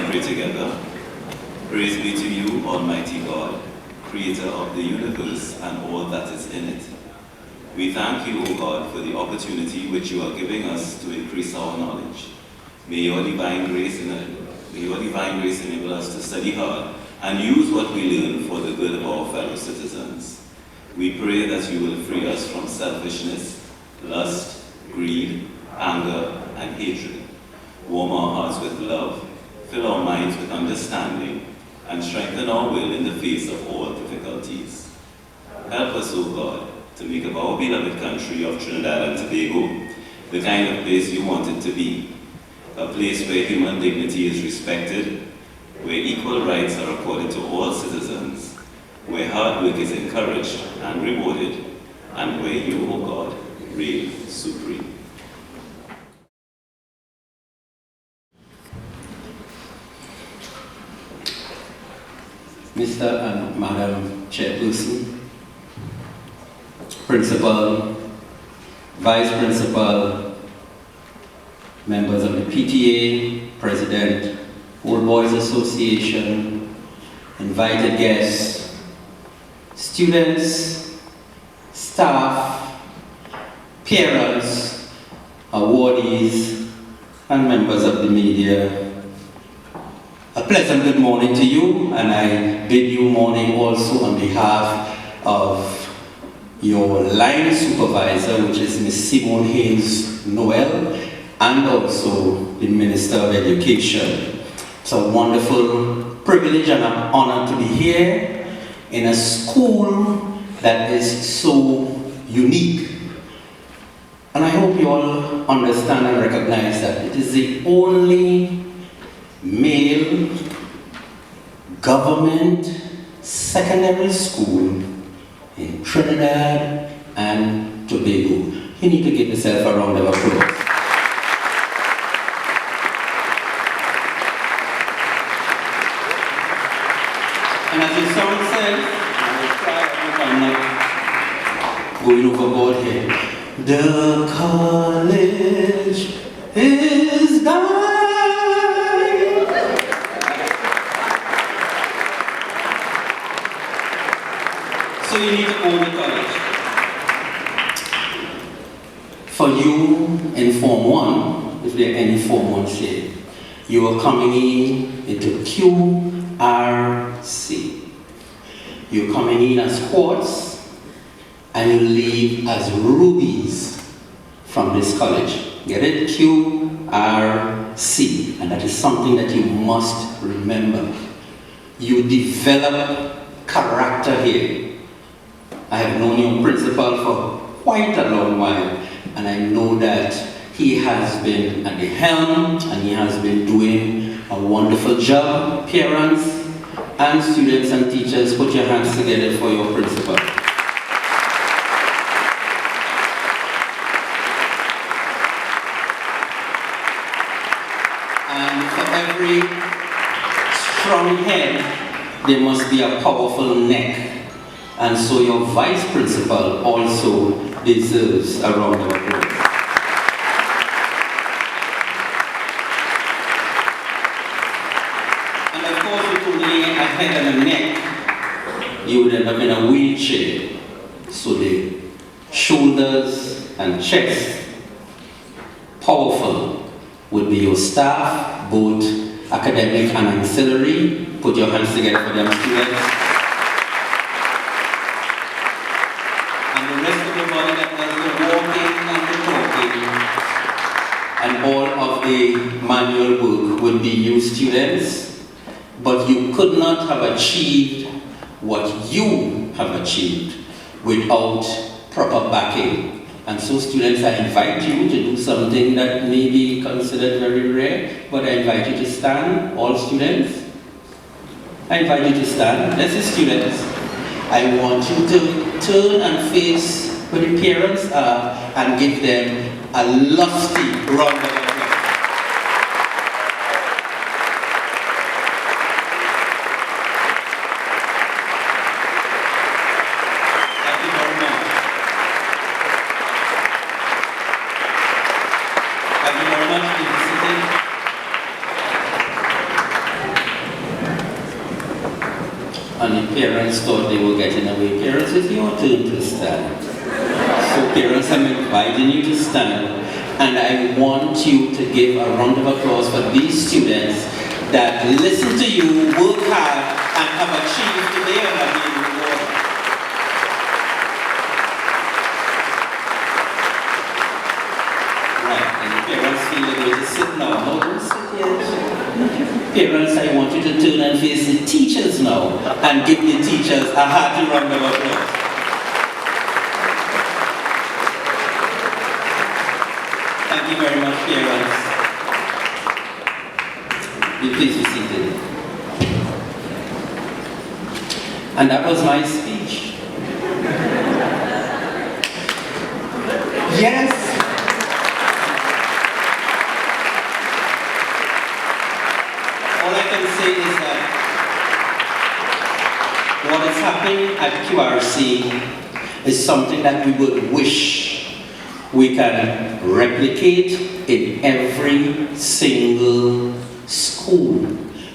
pray together. Praise be to you, Almighty God, creator of the universe and all that is in it. We thank you, O God, for the opportunity which you are giving us to increase our knowledge. May your divine grace enable us to study hard and use what we learn for the good of our fellow citizens. We pray that you will free us from selfishness, lust, greed, anger, and hatred. Warm our hearts with love, fill our minds with understanding, and strengthen our will in the face of all difficulties. Help us, O God, to make of our beloved country of Trinidad and Tobago the kind of place you want it to be, a place where human dignity is respected, where equal rights are accorded to all citizens, where hard work is encouraged and rewarded, and where you, O God, reign supreme. Mr. and Madam Chairperson, Principal, Vice Principal, members of the PTA, President, Old Boys Association, invited guests, students, staff, parents, awardees, and members of the media. A pleasant good morning to you, and I bid you morning also on behalf of your line supervisor, which is Ms. Simone Haynes Noel, and also the Minister of Education. It's a wonderful privilege and an honor to be here in a school that is so unique. And I hope you all understand and recognize that it is the only male government secondary school in Trinidad and Tobago. You need to give yourself a round of applause. And as the song says, I will try if I'm not going overboard here. The college is dying. So you need to own the college. For you in Form 1, if there are any Form 1 here, you are coming into QRC. You're coming in as quartz, and you leave as rubies from this college. Get it? QRC. And that is something that you must remember. You develop character here. I have known your principal for quite a long while, and I know that he has been at the helm and he has been doing a wonderful job. Parents and students and teachers, put your hands together for your principal. And for every strong head, there must be a powerful neck. And so your vice principal also deserves a round of applause. And of course, with only a head and a neck, you would end up in a wheelchair. So the shoulders and chest, powerful, would be your staff, both academic and ancillary. Put your hands together for them, students. And all of the manual work will be you students, but you could not have achieved what you have achieved without proper backing. And so students, I invite you to do something that may be considered very rare, but I invite you to stand, all students. I invite you to stand. This is students. I want you to turn and face where the parents are and give them a lusty round of applause. Thank you very much. Thank you very much. and the parents thought they were getting away. Parents, it's your turn to stand. So parents, I'm inviting you to stand, and I want you to give a round of applause for these students that listen to you, work hard, and have achieved today and have been rewarded. Right, and the parents feel the way to sit now. No, don't sit yet. Parents, I want you to turn and face the teachers now and give the teachers a hearty round of applause. Thank you very much, parents. Please be seated. And that was my speech. Yes. All I can say is that what is happening at QRC is something that we would wish we can replicate in every single school,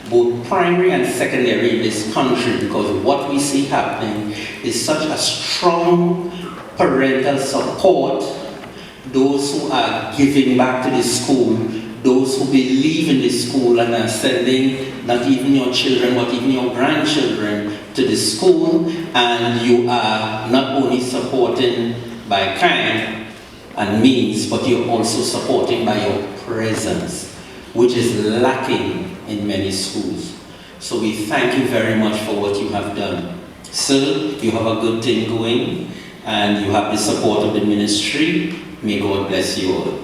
both primary and secondary in this country, because what we see happening is such a strong parental support. Those who are giving back to the school, those who believe in the school and are sending not even your children but even your grandchildren to the school, and you are not only supporting by kind and means, but you're also supporting by your presence, which is lacking in many schools. So we thank you very much for what you have done. Sir, you have a good thing going, and you have the support of the ministry. May God bless you all.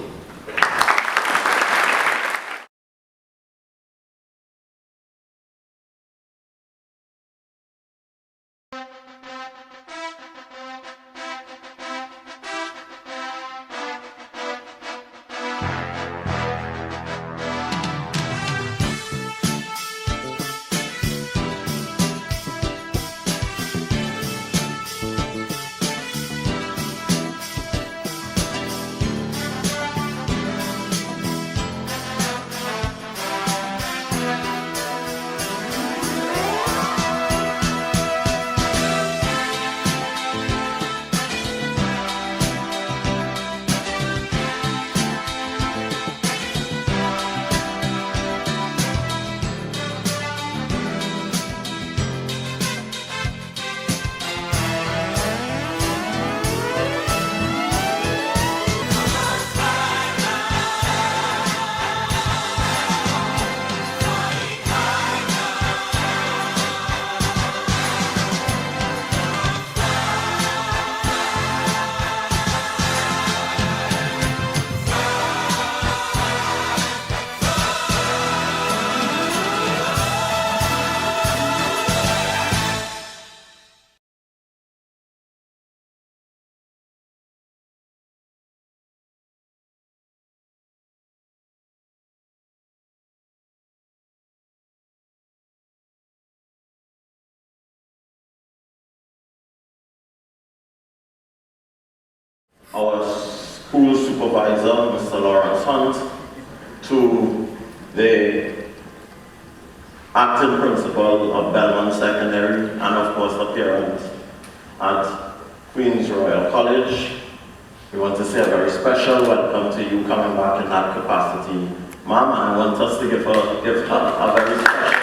Our school supervisor, Mr. Lawrence Hunt, to the acting principal of Belmont Secondary, and of course the parents at Queen's Royal College. We want to say a very special welcome to you coming back in that capacity. Ma'am, I want us to give her a very special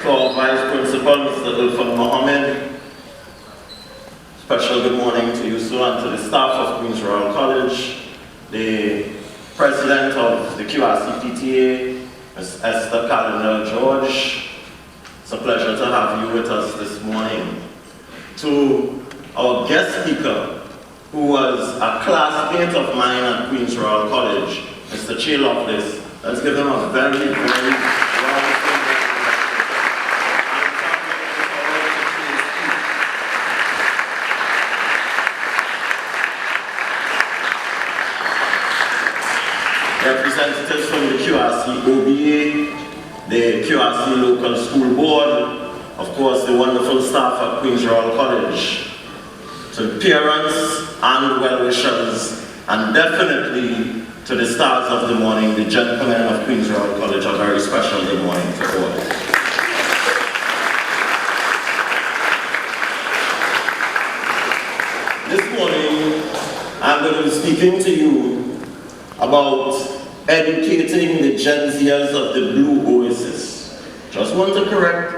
to our Vice Principal, Mr. Ilfan Mohammed. Special good morning to you, sir, and to the staff of Queen's Royal College, the President of the QRC PTA, Ms. Esther Cardinal George. It's a pleasure to have you with us this morning. To our guest speaker, who was a classmate of mine at Queen's Royal College, Mr. Che Lovelace. Let's give him a very, very warm representatives from the QRC OBA, the QRC Local School Board, of course the wonderful staff at Queen's Royal College. to the parents and well-wishers, and definitely to the stars of the morning, the gentlemen of Queen's Royal College, a very special good morning to all. This morning, I'm going to be speaking to you about educating the Gen Zers of the Blue Oasis. Just want to correct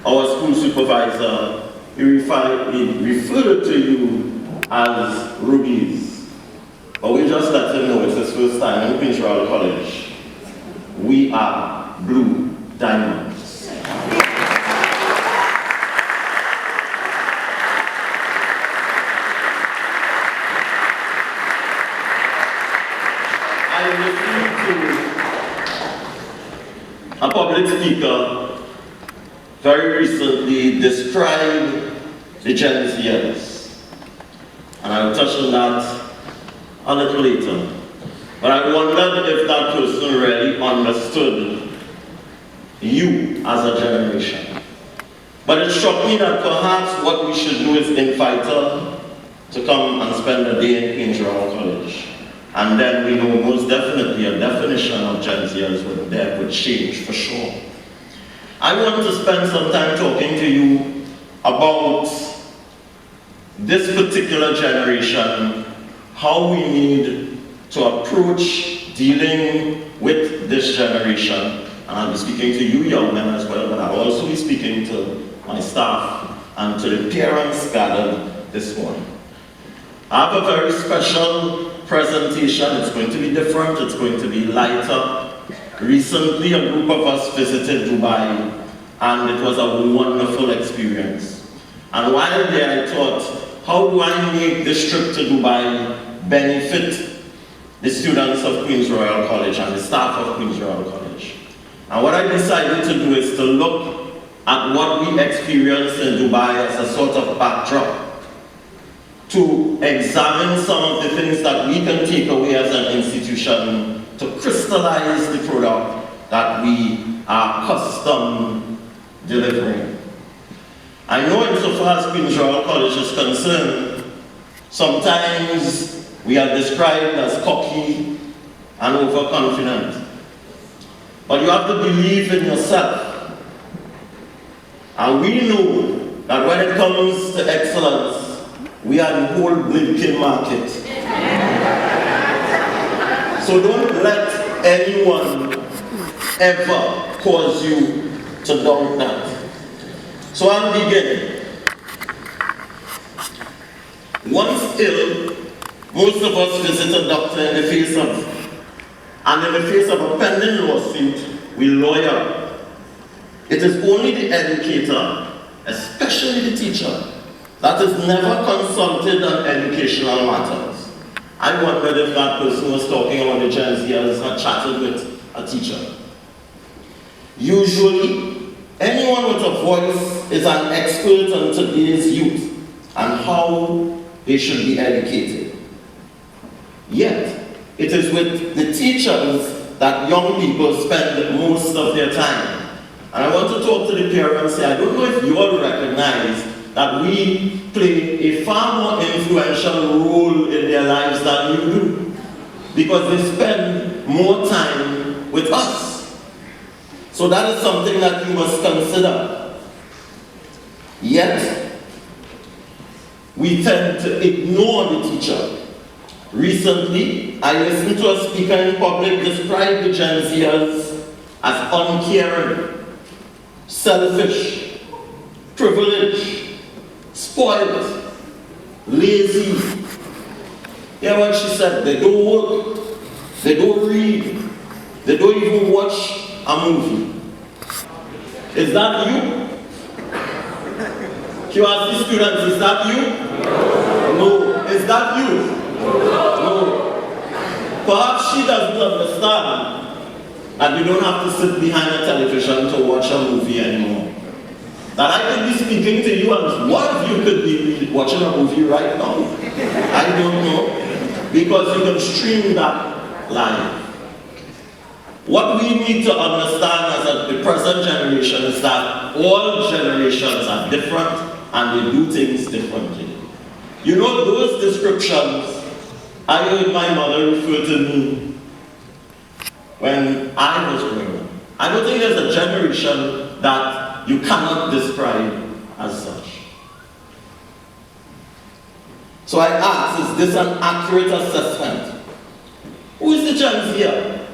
our school supervisor. He referred to you as rubies. But we just let him know it's his first time in Queen's Royal College. We are blue diamonds. I listened to a public speaker very recently describe the Gen Zers, and I'll touch on that a little later. But I wondered if that person really understood you as a generation. But it struck me that perhaps what we should do is invite her to come and spend a day in Queen's Royal College. And then we know most definitely a definition of Gen Zers would change for sure. I want to spend some time talking to you about this particular generation, how we need to approach dealing with this generation. And I'll be speaking to you young men as well, but I'll also be speaking to my staff and to the parents gathered this morning. I have a very special presentation. It's going to be different, it's going to be lighter. Recently, a group of us visited Dubai, and it was a wonderful experience. And while there, I thought, how do I make this trip to Dubai benefit the students of Queen's Royal College and the staff of Queen's Royal College? And what I decided to do is to look at what we experienced in Dubai as a sort of backdrop, to examine some of the things that we can take away as an institution to crystallize the product that we are accustomed delivering. I know insofar as Queen's Royal College is concerned, sometimes we are described as cocky and overconfident. But you have to believe in yourself. And we know that when it comes to excellence, we are the whole blinking market. So don't let anyone ever cause you to doubt that. So I'll begin. Once ill, most of us visit a doctor in the face of a pending lawsuit, we lawyer. It is only the educator, especially the teacher, that is never consulted on educational matters. I wondered if that person was talking about the Gen Zers had chatted with a teacher. Usually, anyone with a voice is an expert on today's youth and how they should be educated. Yet, it is with the teachers that young people spend most of their time. And I want to talk to the parents here. I don't know if you all recognize that we play a far more influential role in their lives than you do, because they spend more time with us. So that is something that you must consider. Yet, we tend to ignore the teacher. Recently, I listened to a speaker in public describe the Gen Zers as uncaring, selfish, privileged, spoiled, lazy. Hear what she said? They don't work, they don't read, they don't even watch a movie. Is that you? QRC students, is that you? No. Is that you? No. Perhaps she doesn't understand that you don't have to sit behind a television to watch a movie anymore. That I could be speaking to you and one of you could be watching a movie right now. I don't know. Because you can stream that live. What we need to understand as the present generation is that all generations are different and they do things differently. You know, those descriptions I heard my mother refer to me when I was growing up. I don't think there's a generation that you cannot describe as such. So I ask, is this an accurate assessment? Who is the Gen Z here?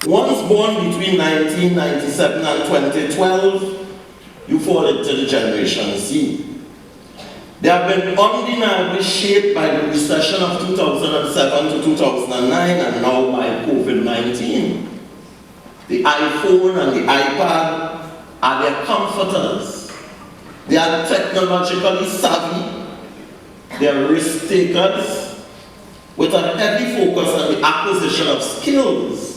Ones born between 1997 and 2012, you fall into the Generation Z. They have been undeniably shaped by the recession of 2007 to 2009 and now by COVID-19. The iPhone and the iPad are their comforters. They are technologically savvy. They are risk takers with a heavy focus on the acquisition of skills.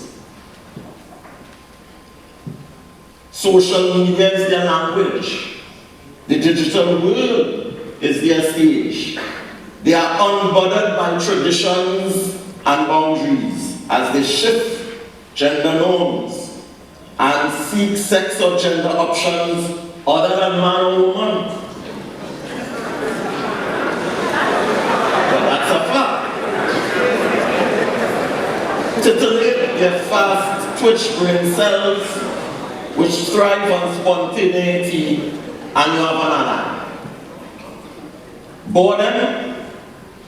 Social media is their language. The digital world is their stage. They are unbothered by traditions and boundaries as they shift gender norms and seek sex or gender options other than man or woman. But that's a fact. Titillate their fast twitch brain cells which thrive on spontaneity, and you have another. Boredom,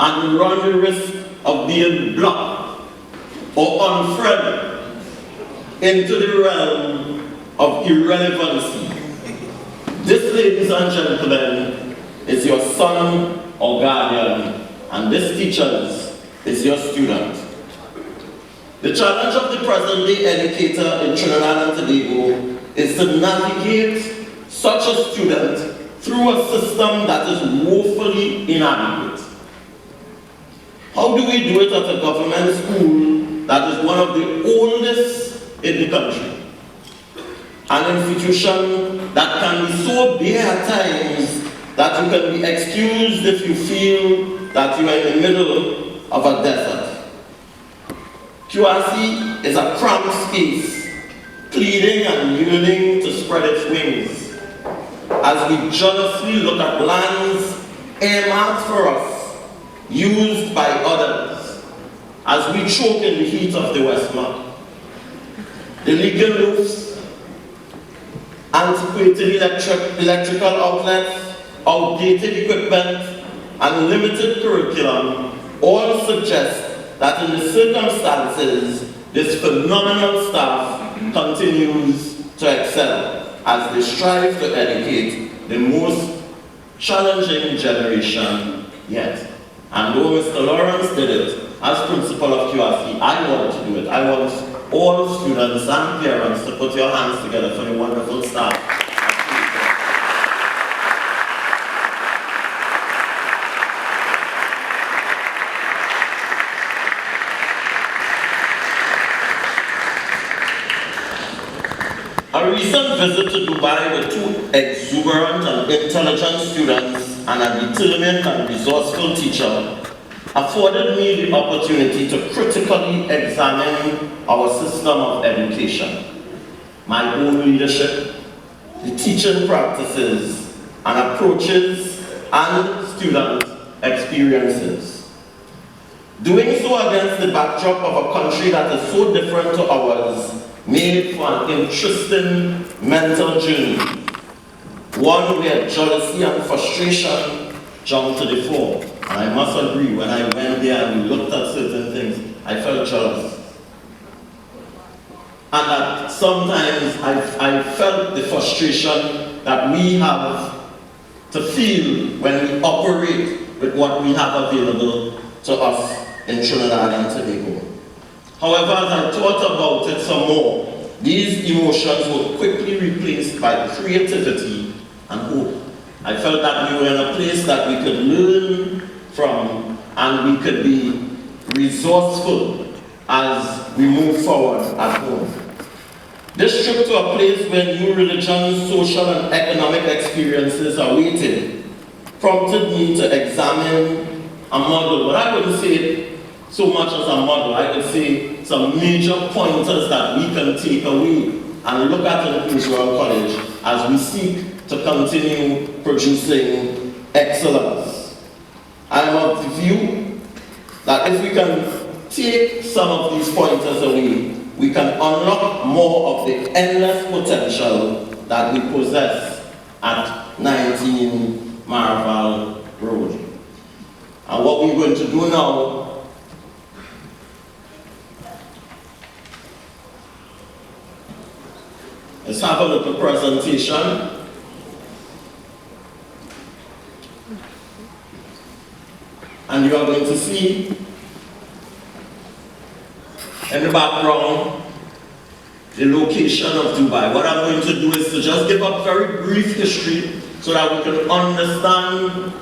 and you run the risk of being blocked or unfriended into the realm of irrelevancy. This, ladies and gentlemen, is your son or guardian, and this, teachers, is your student. The challenge of the present-day educator in Trinidad and Tobago is to navigate such a student through a system that is woefully inadequate. How do we do it at a government school that is one of the oldest in the country? An institution that can be so bare at times that you can be excused if you feel that you are in the middle of a desert. QRC is a cramped space, pleading and yearning to spread its wings as we jealously look at lands earmarked for us, used by others, as we choke in the heat of the Westmount. Illegal roofs, antiquated electrical outlets, outdated equipment, and limited curriculum all suggest that in the circumstances, this phenomenal staff continues to excel as they strive to educate the most challenging generation yet. And though Mr. Lawrence did it as principal of QRC, I want to do it. I want all students and parents to put your hands together for the wonderful staff. A recent visit to Dubai with two exuberant and intelligent students and a determined and resourceful teacher afforded me the opportunity to critically examine our system of education, my own leadership, the teaching practices and approaches and student experiences. Doing so against the backdrop of a country that is so different to ours made for an interesting mental journey, one where jealousy and frustration jumped to the fore. And I must agree, when I went there and we looked at certain things, I felt jealous. And that sometimes I felt the frustration that we have to feel when we operate with what we have available to us in Trinidad and Tobago. However, as I thought about it some more, these emotions were quickly replaced by creativity and hope. I felt that we were in a place that we could learn from and we could be resourceful as we move forward at home. This trip to a place where new religions, social and economic experiences are waiting prompted me to examine a model, but I wouldn't say it so much as a model. I would say some major pointers that we can take away and look at in Queen's Royal College as we seek to continue producing excellence. I'm of the view that if we can take some of these pointers away, we can unlock more of the endless potential that we possess at 19 Maraval Road. And what we're going to do now is have a little presentation. And you are going to see in the background the location of Dubai. What I'm going to do is to just give a very brief history so that we can understand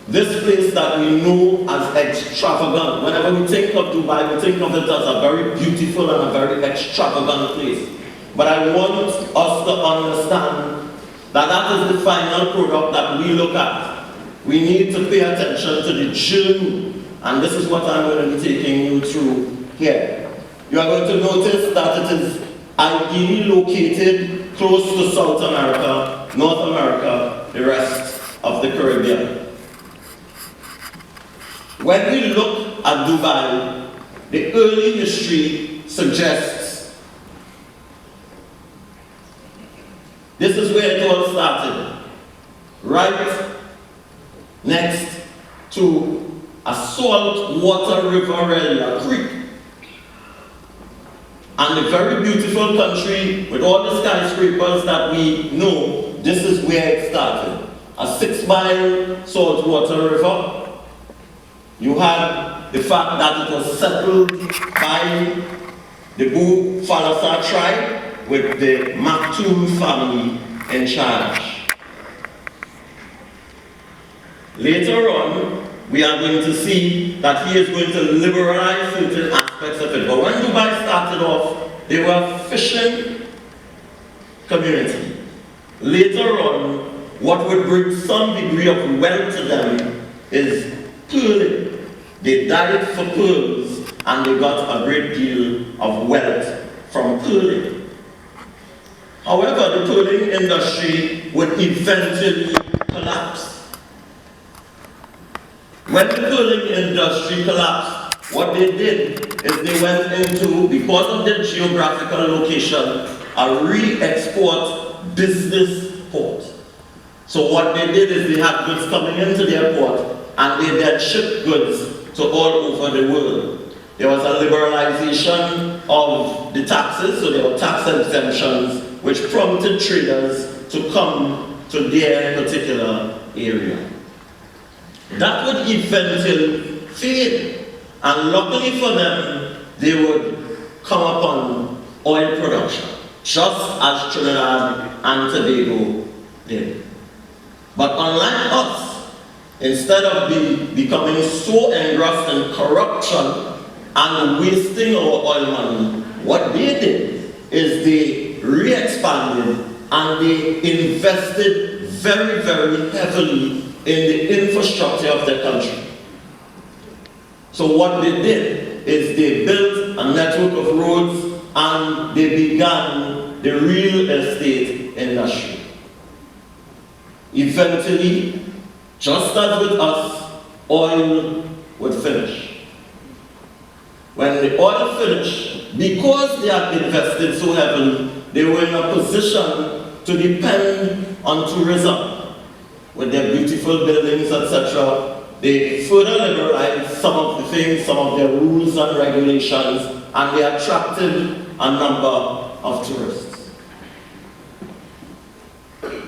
this place that we know as extravagant. Whenever we think of Dubai, we think of it as a very beautiful and a very extravagant place. But I want us to understand that that is the final product that we look at. We need to pay attention to the journey, and this is what I'm going to be taking you through here. You are going to notice that it is ideally located close to South America, North America, the rest of the Caribbean. When we look at Dubai, the early history suggests this is where it all started, right next to a salt water river, a creek. And a very beautiful country with all the skyscrapers that we know, this is where it started. A 6-mile saltwater river. You had the fact that it was settled by the Bufalasa tribe with the Maktoum family in charge. Later on, we are going to see that he is going to liberalize certain aspects of it. But when Dubai started off, they were a fishing community. Later on, what would bring some degree of wealth to them is pearling. They died for pearls, and they got a great deal of wealth from pearling. However, the pearling industry would eventually collapse. When the pearling industry collapsed, what they did is they went into, because of their geographical location, a re-export business port. So what they did is they had goods coming into their port, and they then shipped goods to all over the world. There was a liberalization of the taxes, so there were tax exemptions, which prompted traders to come to their particular area. That would eventually fade, and luckily for them, they would come upon oil production, just as Trinidad and Tobago did. But unlike us, instead of becoming so engrossed in corruption and wasting our oil money, what they did is they re-expanded and they invested very, very heavily in the infrastructure of their country. So what they did is they built a network of roads and they began the real estate industry. Eventually, just as with us, oil would finish. When the oil finished, because they had invested so heavily, they were in a position to depend on tourism. With their beautiful buildings, etc., they further liberalized some of the things, some of their rules and regulations, and they attracted a number of tourists.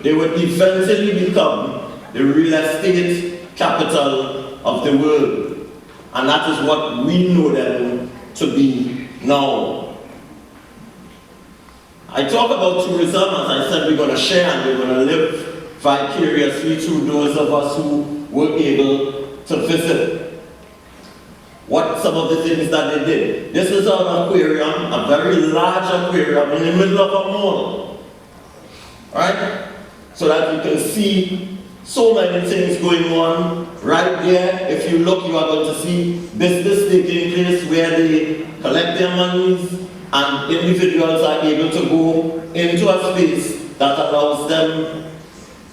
They would eventually become the real estate capital of the world, and that is what we know them to be now. I talk about tourism, as I said, we're going to share and we're going to live vicariously through those of us who were able to visit. What some of the things that they did. This is an aquarium, a very large aquarium in the middle of a mall. Right? So that you can see so many things going on right there. If you look, you are going to see business taking place where they collect their monies and individuals are able to go into a space that allows them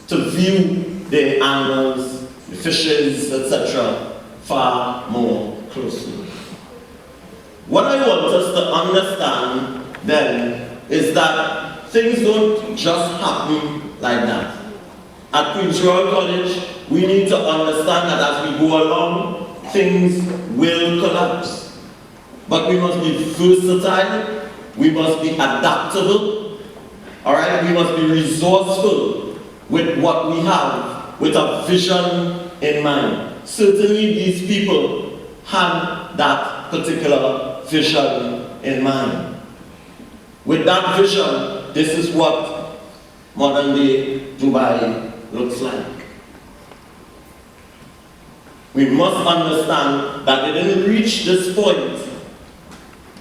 to view the animals, the fishes, etc., far more closely. What I want us to understand then is that things don't just happen like that. At Queen's Royal College, we need to understand that as we go along, things will collapse. But we must be versatile, we must be adaptable, all right? We must be resourceful with what we have, with a vision in mind. Certainly these people had that particular vision in mind. With that vision, this is what modern day Dubai looks like. We must understand that they didn't reach this point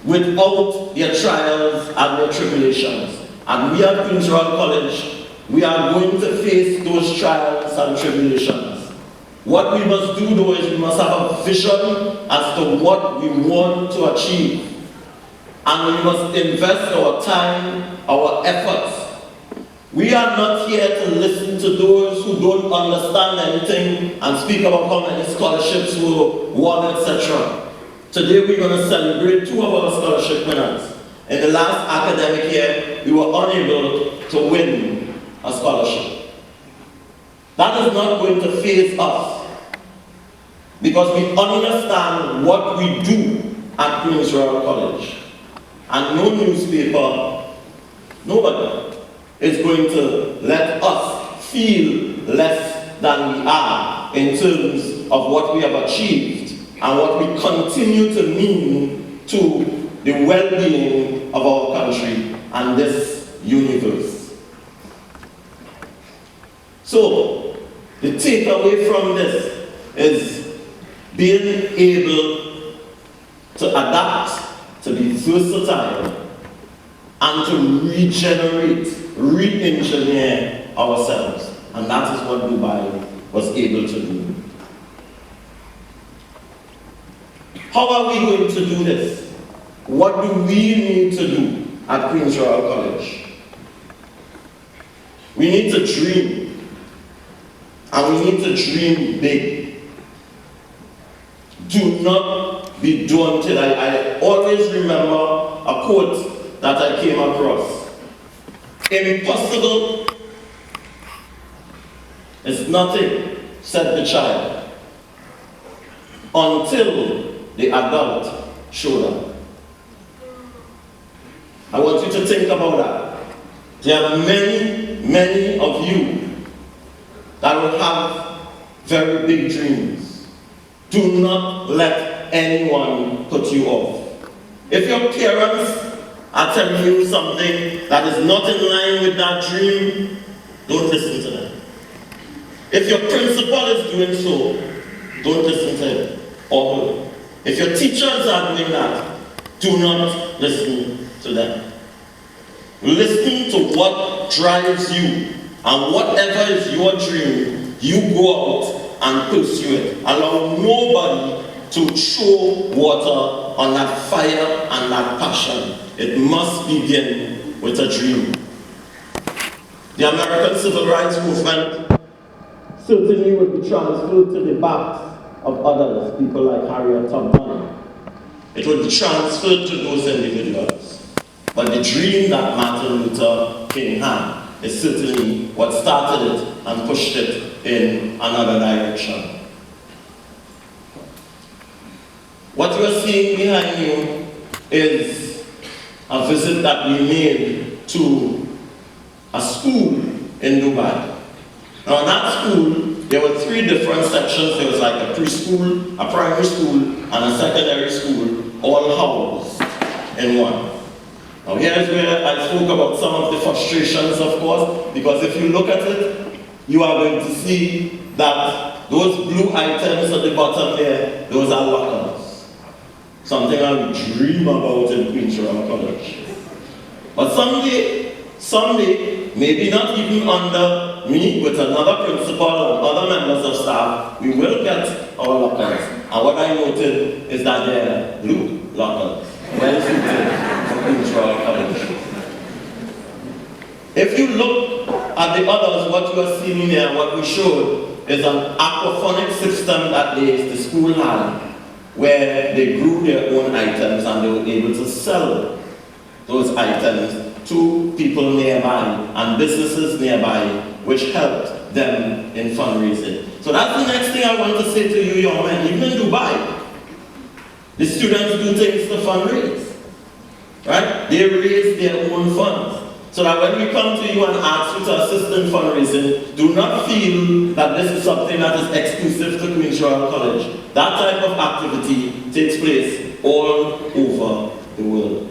without their trials and their tribulations. And we at Queen's Royal College, we are going to face those trials and tribulations. What we must do though is we must have a vision as to what we want to achieve. And we must invest our time, our efforts. We are not here to listen to those who don't understand anything and speak about how many scholarships were won, etc. Today we're going to celebrate 2 of our scholarship winners. In the last academic year, we were unable to win a scholarship. That is not going to faze us because we understand what we do at Queen's Royal College. And no newspaper, nobody, is going to let us feel less than we are in terms of what we have achieved and what we continue to mean to the well-being of our country and this universe. So, the takeaway from this is being able to adapt, to be versatile, and to regenerate, re-engineer ourselves. And that is what Dubai was able to do. How are we going to do this? What do we need to do at Queen's Royal College? We need to dream. And we need to dream big. Do not be daunted. I always remember a quote that I came across. Impossible is nothing, said the child, until the adult showed up. I want you to think about that. There are many of you that will have very big dreams. Do not let anyone put you off. If your parents are telling you something that is not in line with that dream, don't listen to them. If your principal is doing so, don't listen to him or her. If your teachers are doing that, do not listen to them. Listen to what drives you, and whatever is your dream, you go out and pursue it. Allow nobody to throw water on that fire and that passion. It must begin with a dream. The American Civil Rights Movement certainly would be transferred to the backs of others, people like Harriet Tubman. It would be transferred to those individuals. But the dream that Martin Luther King had is certainly what started it and pushed it in another direction. What you are seeing behind you is a visit that we made to a school in Dubai. Now in that school, there were 3 different sections. There was like a preschool, a primary school, and a secondary school, all housed in one. Now here's where I spoke about some of the frustrations, of course, because if you look at it, you are going to see that those blue items at the bottom there, those are lockers. Something I would dream about in Queen's Royal College. But someday, maybe not even under me, with another principal and other members of staff, we will get our lockers. And what I noted is that they're blue lockers, well suited for Queen's Royal College. If you look at the others, what you are seeing here, what we showed, is an aquaponic system that the school had, where they grew their own items and they were able to sell those items to people nearby and businesses nearby, which helped them in fundraising. So that's the next thing I want to say to you young men. Even in Dubai, the students do things to fundraise, right? They raise their own funds. So that when we come to you and ask you to assist in fundraising, do not feel that this is something that is exclusive to Queen's Royal College. That type of activity takes place all over the world.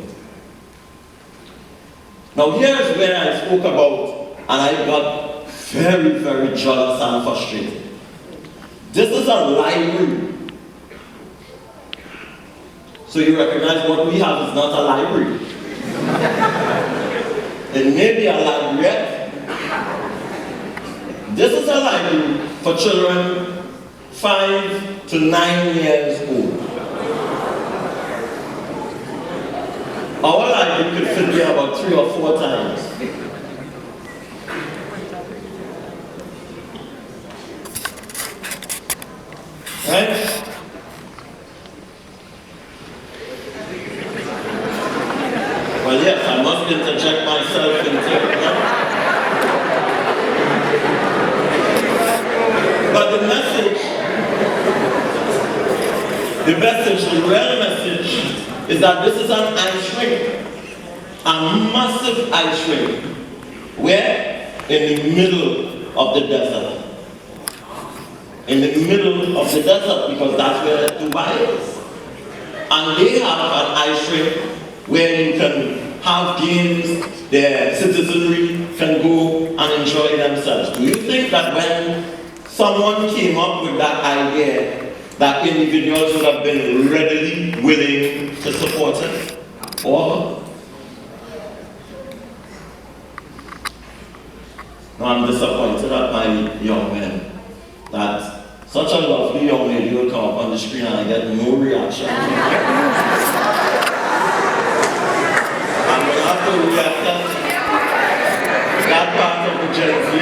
Now here is where I spoke about, and I got very, very jealous and frustrated. This is a library. So you recognize what we have is not a library. It may be a library. This is a library for children 5 to 9 years old. Our library could fit there about 3 or 4 times. Right? Well, yes, I must interject myself into it. But the real message is that this is an ice rink, a massive ice rink, where in the middle of the desert. In the middle of the desert, because that's where Dubai is. And they have an ice rink where you can have games, their citizenry can go and enjoy themselves. Do you think that when someone came up with that idea, that individuals would have been readily willing to support it? Or? No, I'm disappointed at my young men that such a lovely young lady will come up on the screen and I get no reaction. To react that part of the Gen Z.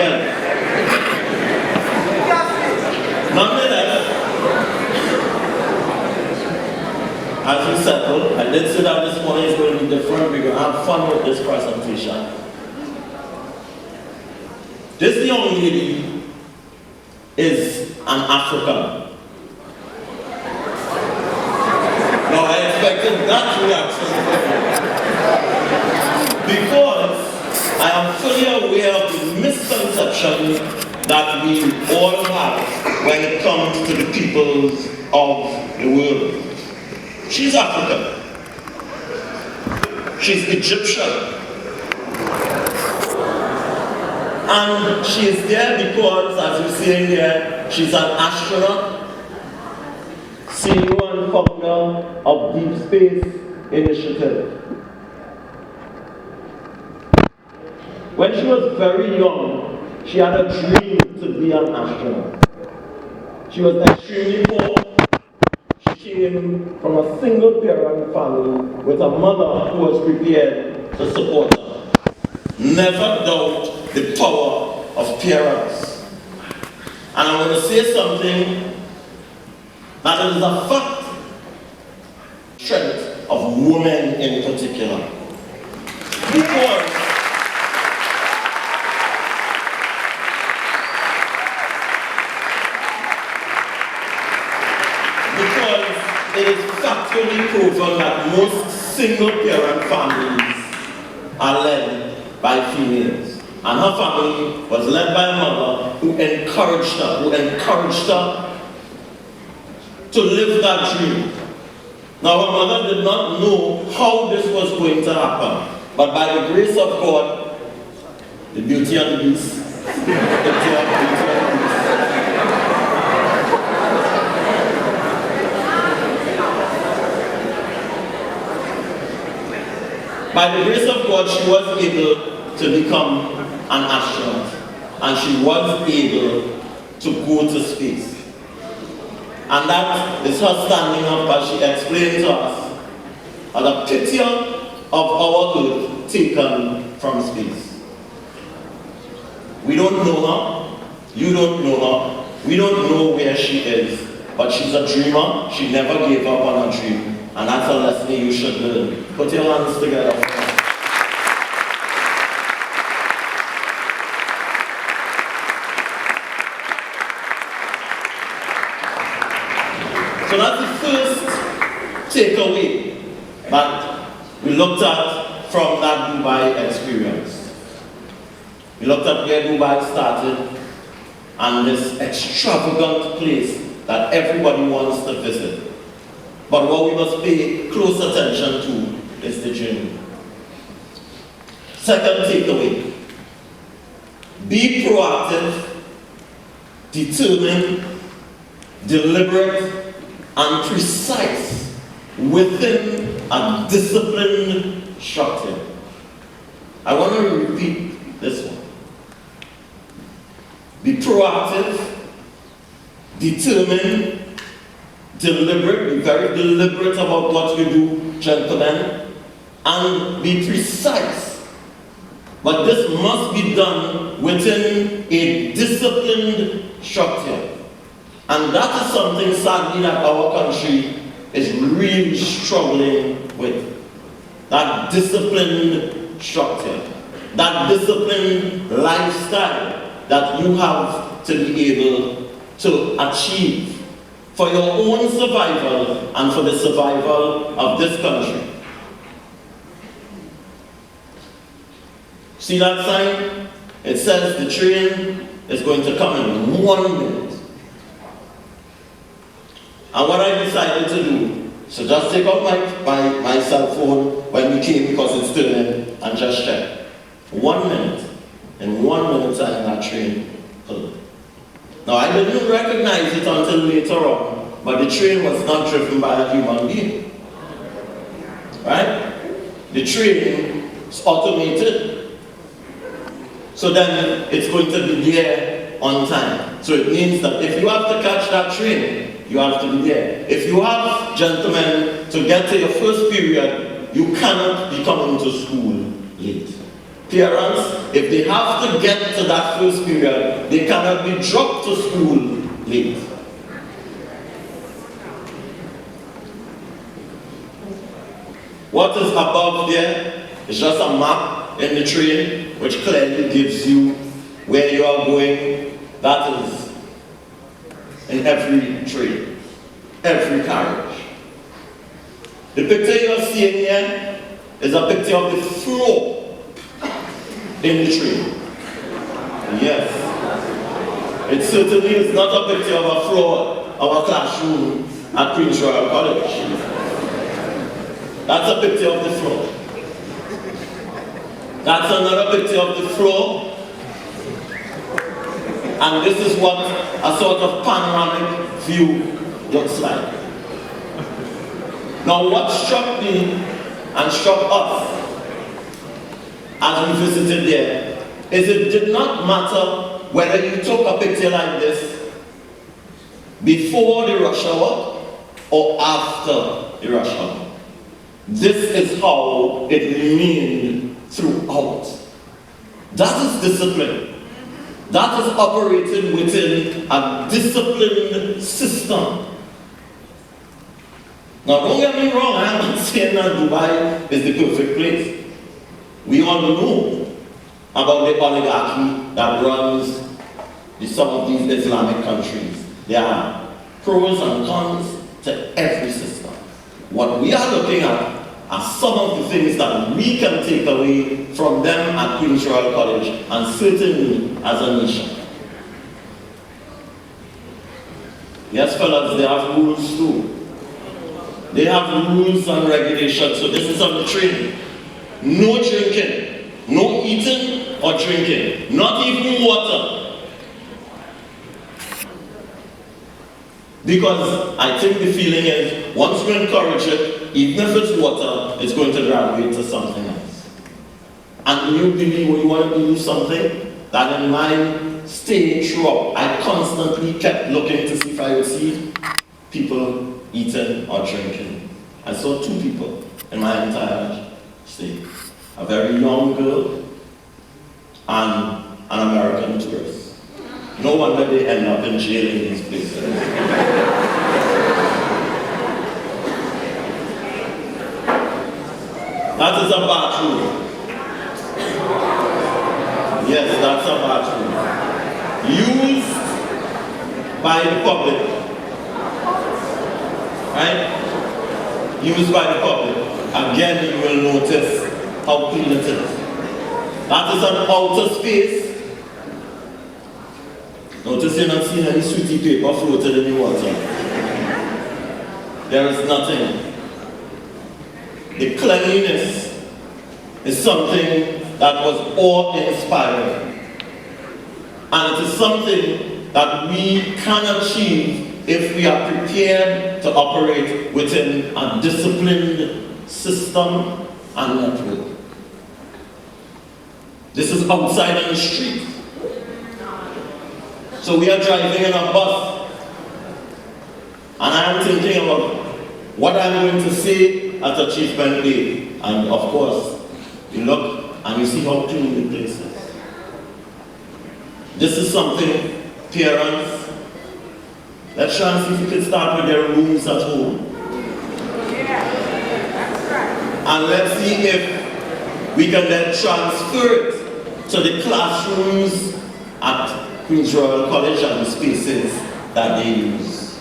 Nonetheless, as we settle, I did say that this morning is going to be different. We're going to have fun with this presentation. This young lady is an African. Now I expected that reaction. Because I am fully aware of the misconception that we all have when it comes to the peoples of the world. She's African. She's Egyptian. And she is there because, as you see in here, she's an astronaut, CEO and founder of Deep Space Initiative. When she was very young, she had a dream to be an astronaut. She was extremely poor. She came from a single parent family with a mother who was prepared to support her. Never doubt the power of parents. And I'm going to say something that is a fact, strength of women in particular. Because it is factually proven that most single-parent families are led by females. And her family was led by a mother who encouraged her to live that dream. Now, her mother did not know how this was going to happen, but by the grace of God, the Beauty and the Beast, by the grace of God, she was able to become an astronaut, and she was able to go to space. And that is her standing up, as she explained to us, as a picture of our Earth taken from space. We don't know her, you don't know her, We don't know where she is, but she's a dreamer. She never gave up on her dream. And that's a lesson you should learn. Put your hands together. So that's the first takeaway that we looked at from that Dubai experience. We looked at where Dubai started and this extravagant place that everybody wants to visit. But what we must pay close attention to is the journey. Second takeaway, be proactive, determined, deliberate, and precise within a disciplined structure. I want to repeat this one. Be proactive, determined, deliberate, be very deliberate about what you do, gentlemen, and be precise. But this must be done within a disciplined structure. And that is something, sadly, that our country is really struggling with. That disciplined structure, that disciplined lifestyle that you have to be able to achieve for your own survival and for the survival of this country. See that sign? It says the train is going to come in 1 minute. And what I decided to do, so just take out my cell phone when we came because it's turning and just check. 1 minute. In 1 minute time that train pulled. Now I didn't recognize it until later on, but the train was not driven by a human being. Right? The train is automated. So then it's going to be there on time. So it means that if you have to catch that train, you have to be there. If you have, gentlemen, to get to your first period, you cannot be coming to school late. Parents, if they have to get to that first period, they cannot be dropped to school late. What is above there is just a map in the train which clearly gives you where you are going. That is in every train, every carriage. The picture you are seeing here is a picture of the floor in the train. Yes. It certainly is not a picture of a floor of a classroom at Queen's Royal College. That's a picture of the floor. That's another picture of the floor. And this is what a sort of panoramic view looks like. Now what struck me and struck us as we visited there is it did not matter whether you took a picture like this before the rush hour or after the rush hour. This is how it remained throughout. That is discipline. That is operated within a disciplined system. Now don't get me wrong, I am not saying that Dubai is the perfect place. We all know about the oligarchy that runs some of these Islamic countries. There are pros and cons to every system. What we are looking at are some of the things that we can take away from them at Queen's Royal College, and certainly as a nation. Yes, fellas, they have rules too. They have rules and regulations. So this is on the train. No drinking, no eating or drinking, not even water. Because I think the feeling is, once we encourage it, even if it's water, it's going to graduate to something else. And you believe, when you want to believe something, that in my stay throughout, I constantly kept looking to see if I would see people eating or drinking. I saw 2 people in my entire stay. A very young girl and an American tourist. You No wonder they end up in jail in these places. That is a bathroom. Yes, that's a bathroom. Used by the public. Right? Used by the public. Again, you will notice how clean it is. That is an outer space. Notice you're not seeing any sweetie paper floated in the water. There is nothing. The cleanliness is something that was awe-inspiring. And it is something that we can achieve if we are prepared to operate within a disciplined system and network. This is outside on the street. So we are driving in a bus, and I am thinking about what I'm going to say at Achievement Day. And of course, you look and you see how clean the place is. This is something, parents, let's try and see if we can start with their rooms at home. And let's see if we can then transfer it to the classrooms at Queen's Royal College and the spaces that they use.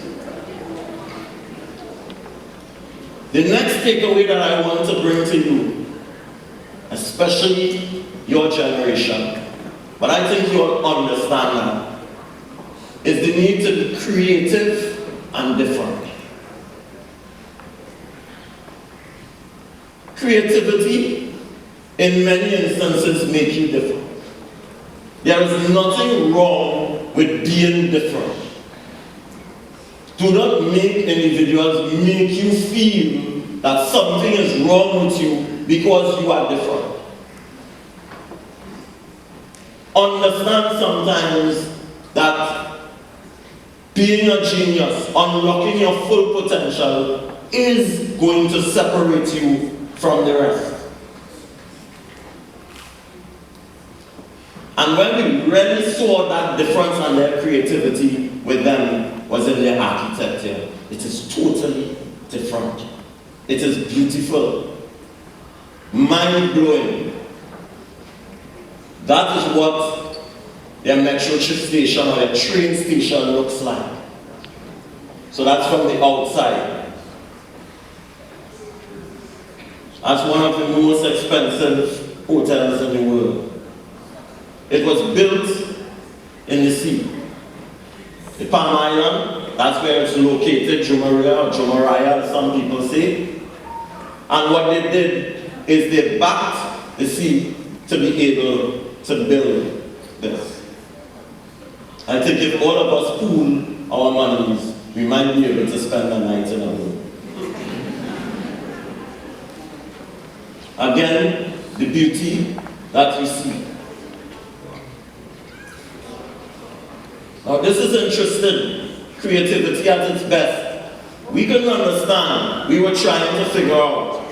The next takeaway that I want to bring to you, especially your generation, but I think you'll understand that, is the need to be creative and different. Creativity, in many instances, makes you different. There is nothing wrong with being different. Do not make individuals make you feel that something is wrong with you because you are different. Understand sometimes that being a genius, unlocking your full potential, is going to separate you from the rest. And when we really saw that difference and their creativity with them was in their architecture, it is totally different. It is beautiful, mind-blowing. That is what their metro station or their train station looks like. So that's from the outside. That's one of the most expensive hotels in the world. It was built in the sea. The Palm Island, that's where it's located, Jumeirah or Jumeirah, as some people say. And what they did is they backed the sea to be able to build this. I think if all of us pool our monies, we might be able to spend the night in a room. Again, the beauty that we see. Now this is interesting. Creativity at its best. We can understand, we were trying to figure out,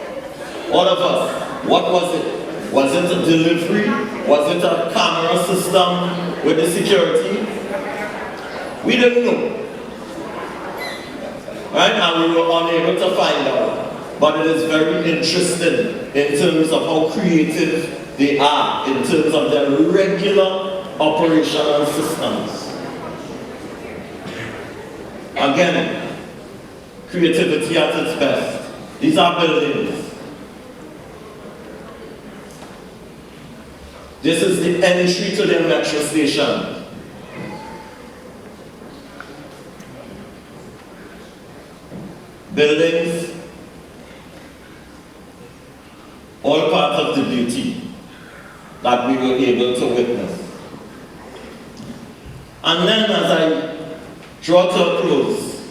all of us, what was it? Was it a delivery? Was it a camera system with the security? We didn't know. Right? And we were unable to find out. But it is very interesting in terms of how creative they are, in terms of their regular operational systems. Again, creativity at its best. These are buildings. This is the entry to the metro station. Buildings, all part of the beauty that we were able to witness. And then as I draw to a close,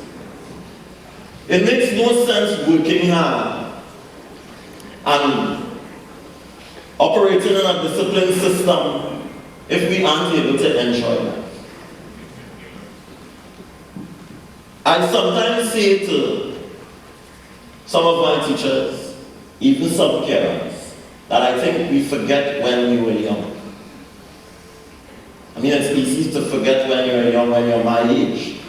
it makes no sense working hard and operating in a disciplined system if we aren't able to enjoy life. I sometimes say to some of my teachers, even some parents, that I think we forget when we were young. mean, it's easy to forget when you're young, when you're my age.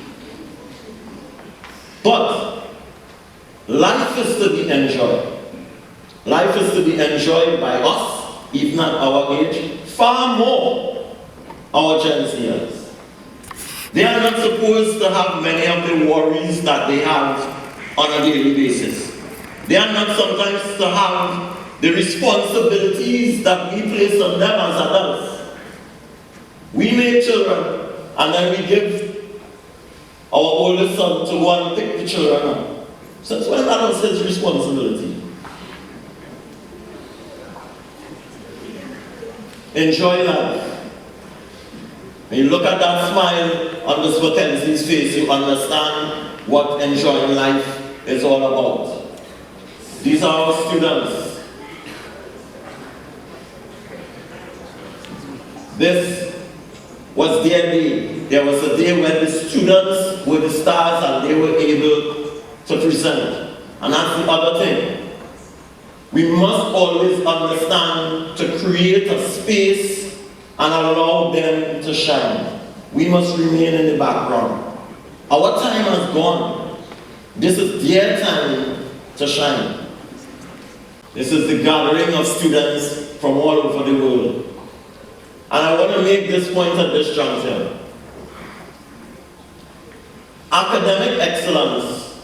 But life is to be enjoyed. Life is to be enjoyed by us, even at our age, far more our Gen Zers. They are not supposed to have many of the worries that they have on a daily basis. They are not sometimes to have the responsibilities that we place on them as adults. We make children, and then we give our oldest son to go and pick the children up. Since when that was his responsibility? Enjoy life. When you look at that smile on Ms. Mackenzie's face, you understand what enjoying life is all about. These are our students. This was their day. There was a day when the students were the stars and they were able to present. And that's the other thing. We must always understand to create a space and allow them to shine. We must remain in the background. Our time has gone. This is their time to shine. This is the gathering of students from all over the world. And I want to make this point at this juncture. Academic excellence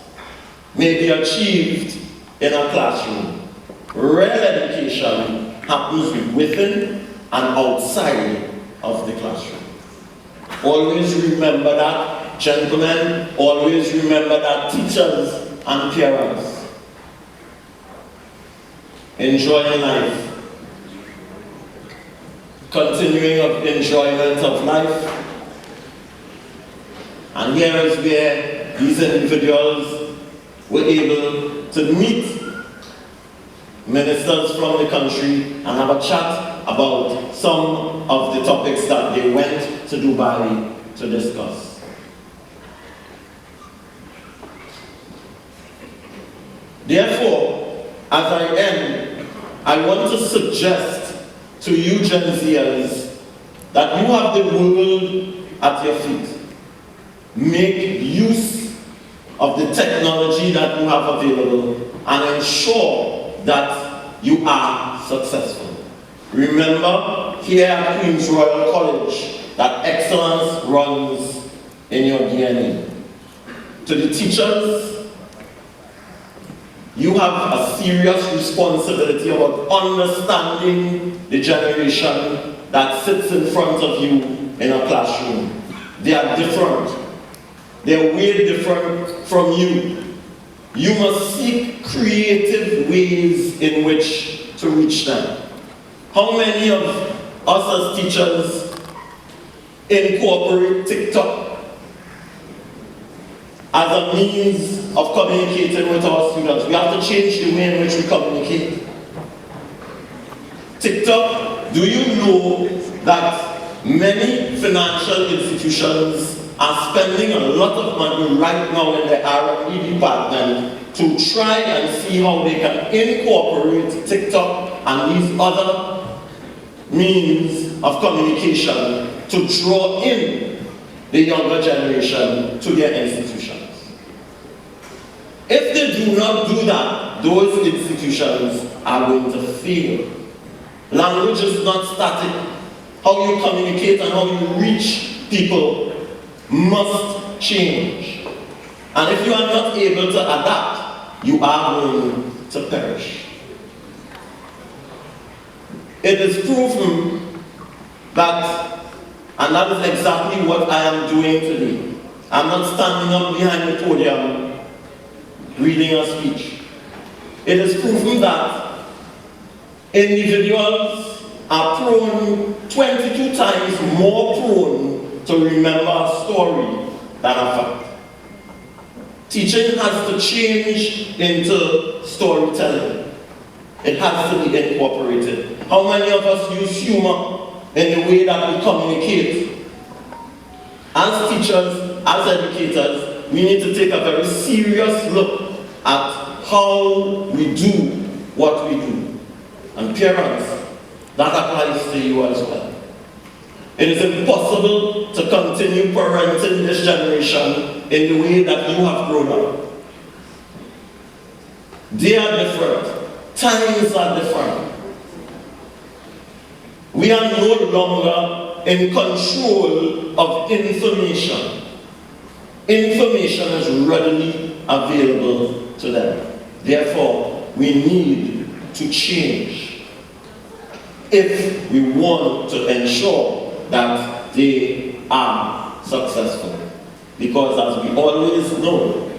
may be achieved in a classroom. Real education happens within and outside of the classroom. Always remember that, gentlemen. Always remember that, teachers and parents. Enjoying life. Continuing of enjoyment of life. And here is where these individuals were able to meet ministers from the country and have a chat about some of the topics that they went to Dubai to discuss. Therefore, as I end, I want to suggest to you Gen Zers that you have the world at your feet. Make use of the technology that you have available and ensure that you are successful. Remember, here at Queen's Royal College, that excellence runs in your DNA. To the teachers, you have a serious responsibility about understanding the generation that sits in front of you in a classroom. They are different. They are way different from you. You must seek creative ways in which to reach them. How many of us as teachers incorporate TikTok as a means of communicating with our students? We have to change the way in which we communicate. TikTok, do you know that many financial institutions are spending a lot of money right now in the R&D department to try and see how they can incorporate TikTok and these other means of communication to draw in the younger generation to their institutions. If they do not do that, those institutions are going to fail. Language is not static. How you communicate and how you reach people must change. And if you are not able to adapt, you are going to perish. It is proven that, and that is exactly what I am doing today. I'm not standing up behind the podium reading a speech. It is proven that individuals are prone, 22 times more prone to remember a story than a fact. Teaching has to change into storytelling. It has to be incorporated. How many of us use humor in the way that we communicate? As teachers, as educators, we need to take a very serious look at how we do what we do. And parents, that applies to you as well. It is impossible to continue parenting this generation in the way that you have grown up. They are different. Times are different. We are no longer in control of information. Information is readily available to them. Therefore, we need to change if we want to ensure that they are successful. Because as we always know,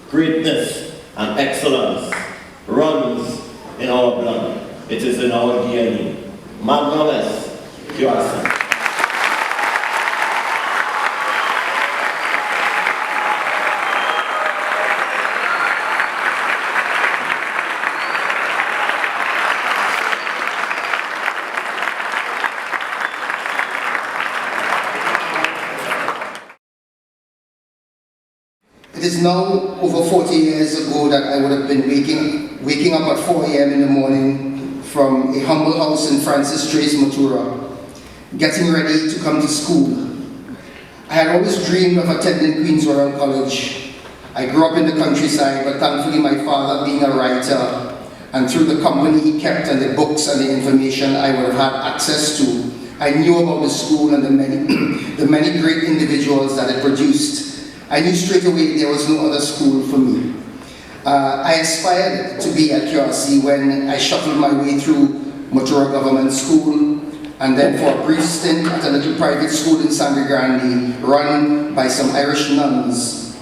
greatness and excellence runs in our blood. It is in our DNA. Magnum est, QRC. It is now over 40 years ago that I would have been waking up at 4 a.m. in the morning from a humble house in Francis Trace, Matura, getting ready to come to school. I had always dreamed of attending Queen's Royal College. I grew up in the countryside, but thankfully my father, being a writer, and through the company he kept and the books and the information I would have had access to, I knew about the school and the many great individuals that it produced. I knew straight away there was no other school for me. I aspired to be at QRC when I shuffled my way through Matura Government School, and then for a brief stint at a little private school in Sangre Grande, run by some Irish nuns.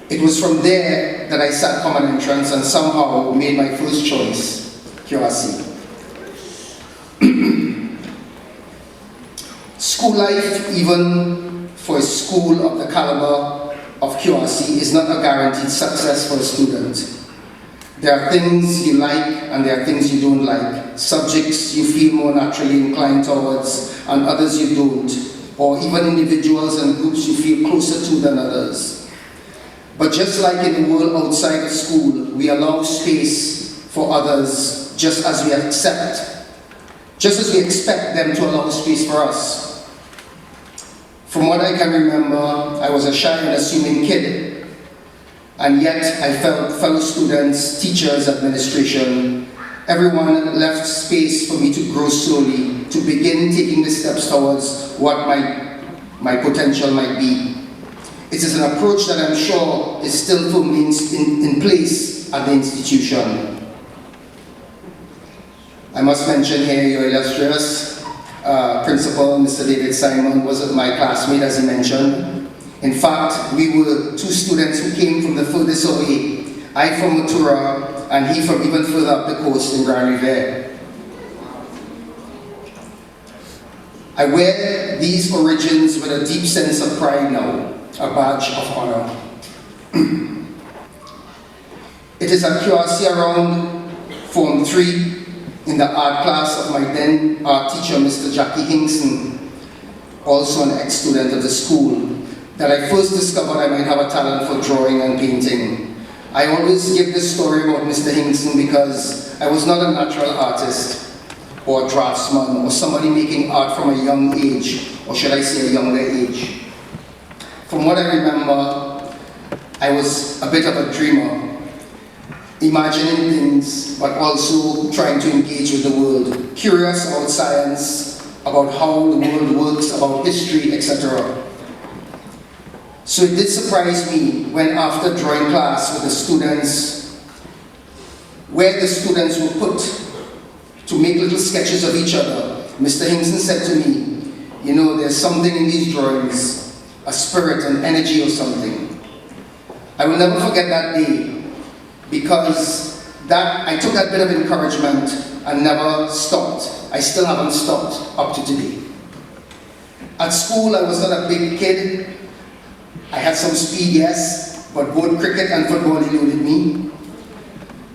It was from there that I sat common entrance and somehow made my first choice, QRC. School life, even for a school of the caliber of QRC, is not a guaranteed success for a student. There are things you like and there are things you don't like, subjects you feel more naturally inclined towards and others you don't, or even individuals and groups you feel closer to than others. But just like in the world outside of school, we allow space for others just as we expect them to allow space for us. From what I can remember, I was a shy and assuming kid, and yet I felt fellow students, teachers, administration, everyone left space for me to grow slowly, to begin taking the steps towards what my potential might be. It is an approach that I'm sure is still firmly in place at the institution. I must mention here your illustrious Principal, Mr. David Simon, was my classmate, as he mentioned. In fact, we were two students who came from the furthest away. I from Matura, and he from even further up the coast in Grand Riviere. I wear these origins with a deep sense of pride now, a badge of honor. It is at QRC around Form 3, in the art class of my then art teacher, Mr. Jackie Hinkson, also an ex-student of the school, that I first discovered I might have a talent for drawing and painting. I always give this story about Mr. Hinkson because I was not a natural artist or a draftsman or somebody making art from a young age, or should I say a younger age. From what I remember, I was a bit of a dreamer, imagining things, but also trying to engage with the world, curious about science, about how the world works, about history, etc. So it did surprise me when after drawing class with the students, where the students were put to make little sketches of each other, Mr. Hinkson said to me, you know, there's something in these drawings, a spirit, an energy or something. I will never forget that day, because I took that bit of encouragement and never stopped. I still haven't stopped up to today. At school, I was not a big kid. I had some speed, yes, but both cricket and football eluded me.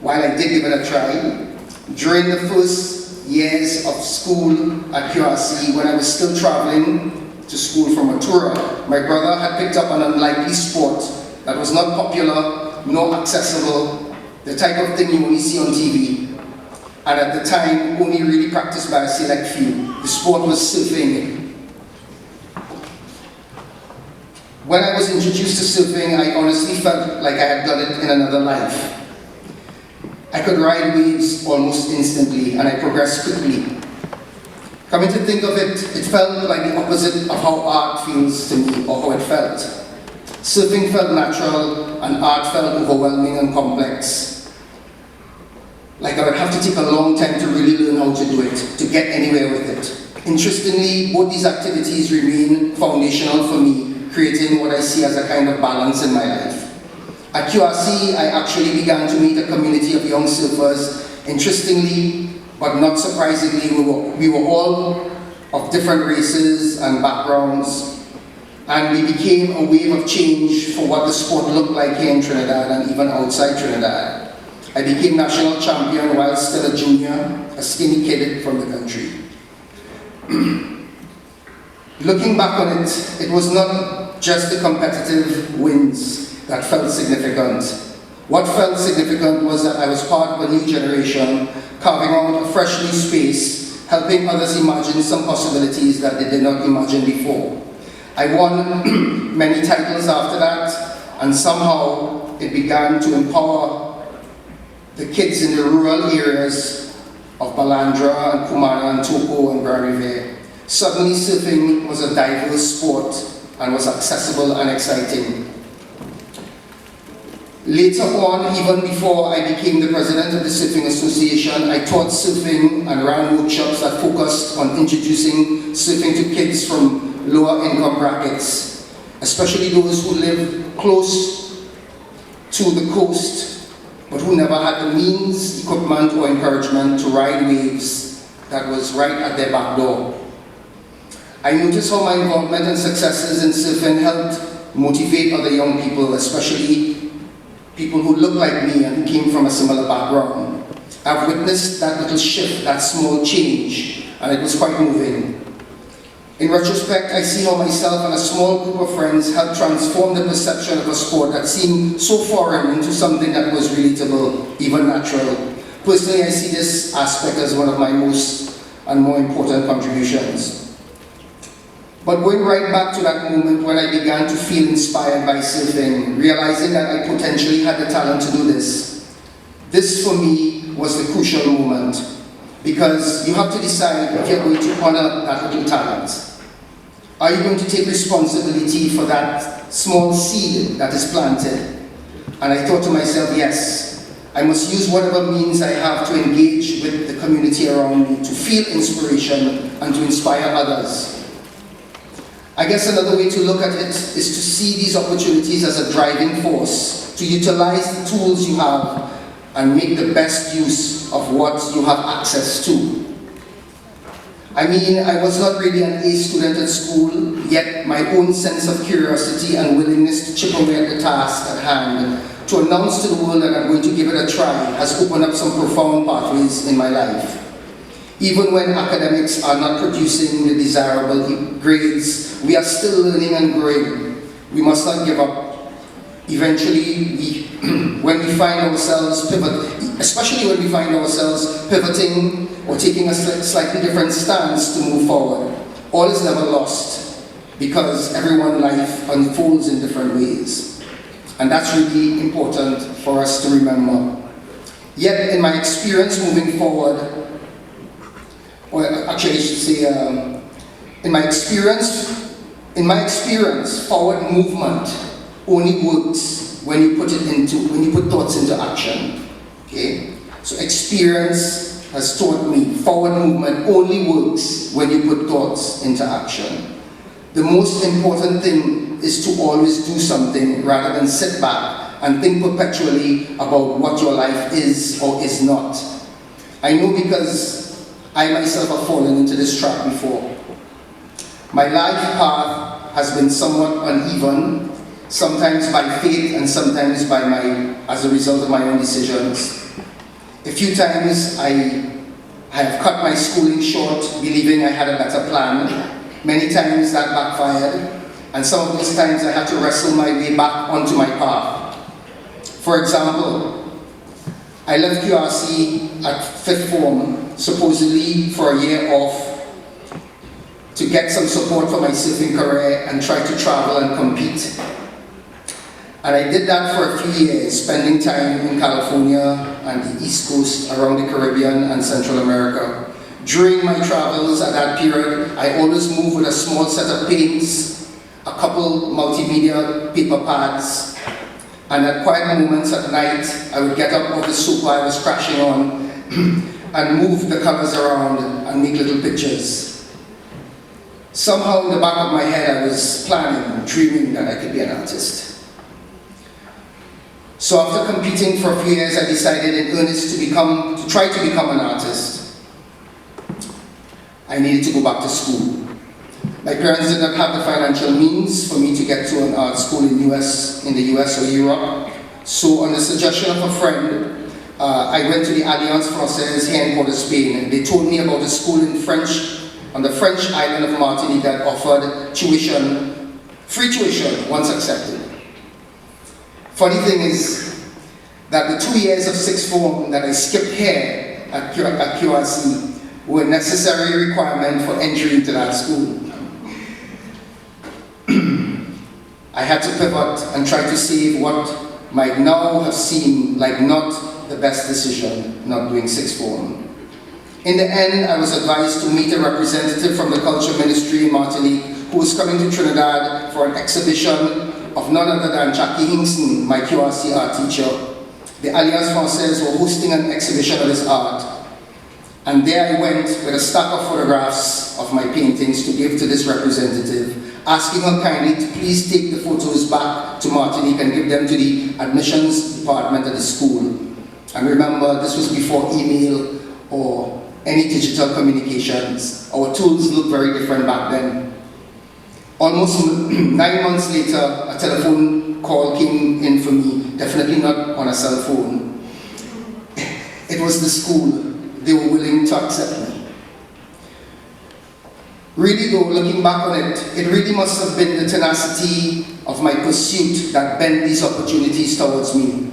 While I did give it a try, during the first years of school at QRC, when I was still traveling to school from Matura, my brother had picked up an unlikely sport that was not popular, nor accessible, the type of thing you only see on TV. and at the time only really practiced by a select few. The sport was surfing. When I was introduced to surfing, I honestly felt like I had done it in another life. I could ride waves almost instantly, and I progressed quickly. Coming to think of it, it felt like the opposite of how art feels to me, or how it felt. Surfing felt natural, and art felt overwhelming and complex. Like I would have to take a long time to really learn how to do it, to get anywhere with it. Interestingly, both these activities remain foundational for me, creating what I see as a kind of balance in my life. At QRC, I actually began to meet a community of young surfers. Interestingly, but not surprisingly, we were all of different races and backgrounds, and we became a wave of change for what the sport looked like here in Trinidad and even outside Trinidad. I became national champion while still a junior, a skinny kid from the country. Looking back on it, it was not just the competitive wins that felt significant. What felt significant was that I was part of a new generation, carving out a fresh new space, helping others imagine some possibilities that they did not imagine before. I won many titles after that, and somehow it began to empower the kids in the rural areas of Balandra and Kumana and Toko and Grand Riviere. Suddenly surfing was a diverse sport and was accessible and exciting. Later on, even before I became the president of the Surfing Association, I taught surfing and ran workshops that focused on introducing surfing to kids from lower income brackets, especially those who live close to the coast, but who never had the means, equipment, or encouragement to ride waves that was right at their back door. I noticed how my involvement and successes in surfing helped motivate other young people, especially people who look like me and who came from a similar background. I've witnessed that little shift, that small change, and it was quite moving. In retrospect, I see how myself and a small group of friends helped transform the perception of a sport that seemed so foreign into something that was relatable, even natural. Personally, I see this aspect as one of my most and more important contributions. But going right back to that moment when I began to feel inspired by surfing, realizing that I potentially had the talent to do this, this for me was the crucial moment, because you have to decide if you're going to honor that little talent. Are you going to take responsibility for that small seed that is planted? And I thought to myself, yes, I must use whatever means I have to engage with the community around me, to feel inspiration and to inspire others. I guess another way to look at it is to see these opportunities as a driving force, to utilize the tools you have and make the best use of what you have access to. I mean, I was not really an A student at school, yet my own sense of curiosity and willingness to chip away at the task at hand, to announce to the world that I'm going to give it a try, has opened up some profound pathways in my life. Even when academics are not producing the desirable grades, we are still learning and growing. We must not give up. Eventually, when we find ourselves especially when we find ourselves pivoting or taking a slightly different stance to move forward, all is never lost, because everyone's life unfolds in different ways. And that's really important for us to remember. Yet, in my experience moving forward, or actually I should say, in my experience, forward movement only works when you put thoughts into action. Okay? So experience has taught me forward movement only works when you put thoughts into action. The most important thing is to always do something rather than sit back and think perpetually about what your life is or is not. I know because I myself have fallen into this trap before. My life path has been somewhat uneven, sometimes by fate and sometimes as a result of my own decisions. A few times I have cut my schooling short, believing I had a better plan. Many times that backfired, and some of those times I had to wrestle my way back onto my path. For example, I left QRC at 5th form, supposedly for a year off, to get some support for my surfing career and try to travel and compete. And I did that for a few years, spending time in California and the East Coast, around the Caribbean and Central America. During my travels at that period, I always moved with a small set of paints, a couple multimedia paper pads, and at quiet moments at night, I would get up off the sofa I was crashing on and move the colors around and make little pictures. Somehow in the back of my head, I was planning, dreaming that I could be an artist. So after competing for a few years, I decided in earnest to try to become an artist. I needed to go back to school. My parents did not have the financial means for me to get to an art school in the US or Europe. So on the suggestion of a friend, I went to the Alliance Française here in Port of Spain. They told me about a school in French, on the French island of Martinique that offered tuition, free tuition, once accepted. Funny thing is that the 2 years of 6th form that I skipped here at QRC were a necessary requirement for entry into that school. I had to pivot and try to save what might now have seemed like not the best decision, not doing 6th form. In the end, I was advised to meet a representative from the Culture Ministry in Martinique who was coming to Trinidad for an exhibition of none other than Jackie Hinkson, my QRC art teacher. The Alliance Française were hosting an exhibition of his art. And there I went with a stack of photographs of my paintings to give to this representative, asking her kindly to please take the photos back to Martinique and give them to the admissions department at the school. And remember, this was before email or any digital communications. Our tools looked very different back then. Almost 9 months later, a telephone call came in for me, definitely not on a cell phone. It was the school. They were willing to accept me. Really though, looking back on it, it really must have been the tenacity of my pursuit that bent these opportunities towards me.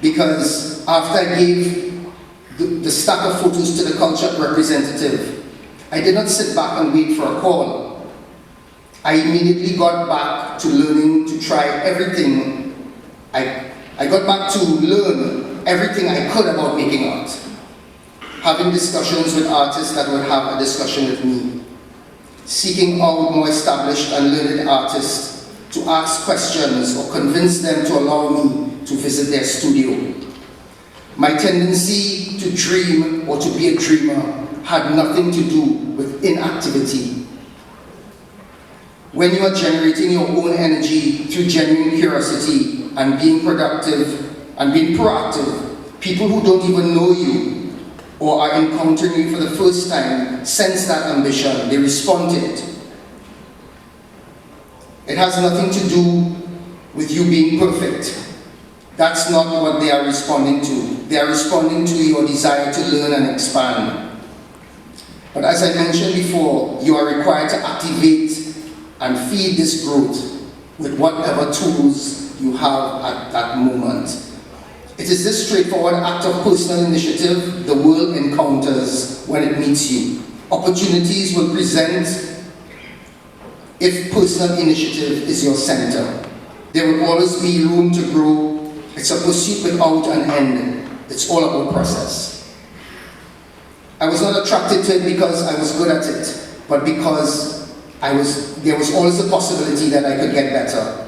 Because after I gave the stack of photos to the culture representative, I did not sit back and wait for a call. I immediately got back to learning to try everything. I got back to learn everything I could about making art. Having discussions with artists that would have a discussion with me. Seeking out more established and learned artists to ask questions or convince them to allow me to visit their studio. My tendency to dream or to be a dreamer had nothing to do with inactivity. When you are generating your own energy through genuine curiosity and being productive and being proactive, people who don't even know you or are encountering you for the first time sense that ambition, they respond to it. It has nothing to do with you being perfect. That's not what they are responding to. They are responding to your desire to learn and expand. But as I mentioned before, you are required to activate and feed this growth with whatever tools you have at that moment. It is this straightforward act of personal initiative the world encounters when it meets you. Opportunities will present if personal initiative is your center. There will always be room to grow. It's a pursuit without an end. It's all about process. I was not attracted to it because I was good at it, but because there was always a possibility that I could get better.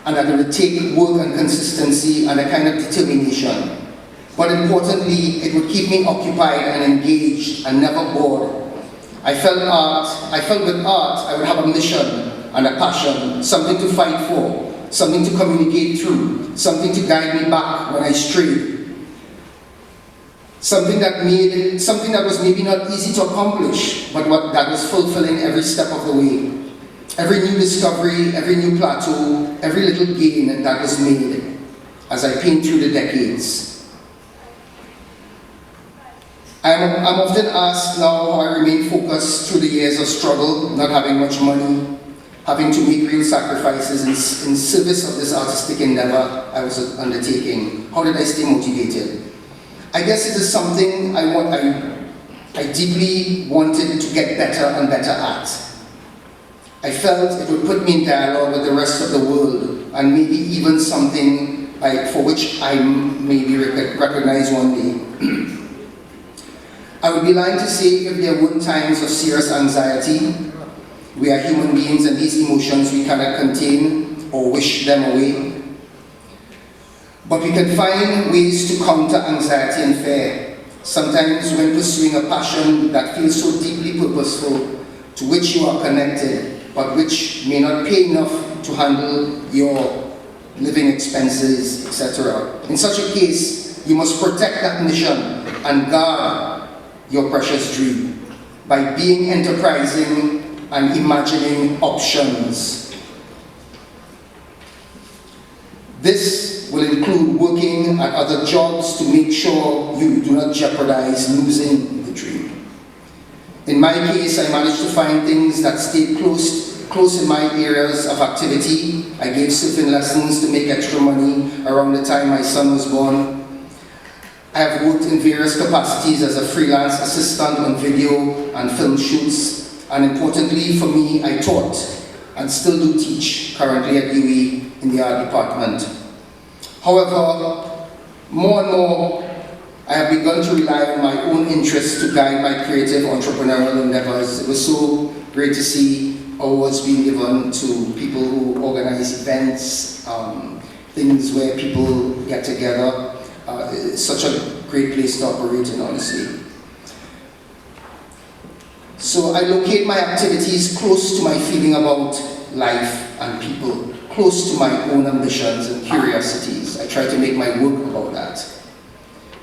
And that it would take work and consistency and a kind of determination. But importantly, it would keep me occupied and engaged and never bored. I felt with art, I would have a mission and a passion, something to fight for, something to communicate through, something to guide me back when I strayed. Something that was maybe not easy to accomplish, but that was fulfilling every step of the way. Every new discovery, every new plateau, every little gain that was made as I paint through the decades. I'm often asked now how I remain focused through the years of struggle, not having much money, having to make real sacrifices in service of this artistic endeavor I was undertaking. How did I stay motivated? I guess it is something I deeply wanted to get better and better at. I felt it would put me in dialogue with the rest of the world, and maybe even something for which I may be recognized one day. I would be lying to say if there weren't times of serious anxiety. We are human beings, and these emotions we cannot contain or wish them away. But we can find ways to counter anxiety and fear. Sometimes when pursuing a passion that feels so deeply purposeful, to which you are connected, but which may not pay enough to handle your living expenses, etc. In such a case, you must protect that mission and guard your precious dream by being enterprising and imagining options. This will include working at other jobs to make sure you do not jeopardize losing the dream. In my case, I managed to find things that stayed close in my areas of activity. I gave surfing lessons to make extra money around the time my son was born. I have worked in various capacities as a freelance assistant on video and film shoots. And importantly for me, I taught and still do teach currently at UWI in the art department. However, more and more, I have begun to rely on my own interests to guide my creative entrepreneurial endeavors. It was so great to see awards being given to people who organize events, things where people get together. It's such a great place to operate in, honestly. So I locate my activities close to my feeling about life and people, close to my own ambitions and curiosities. I try to make my work about that.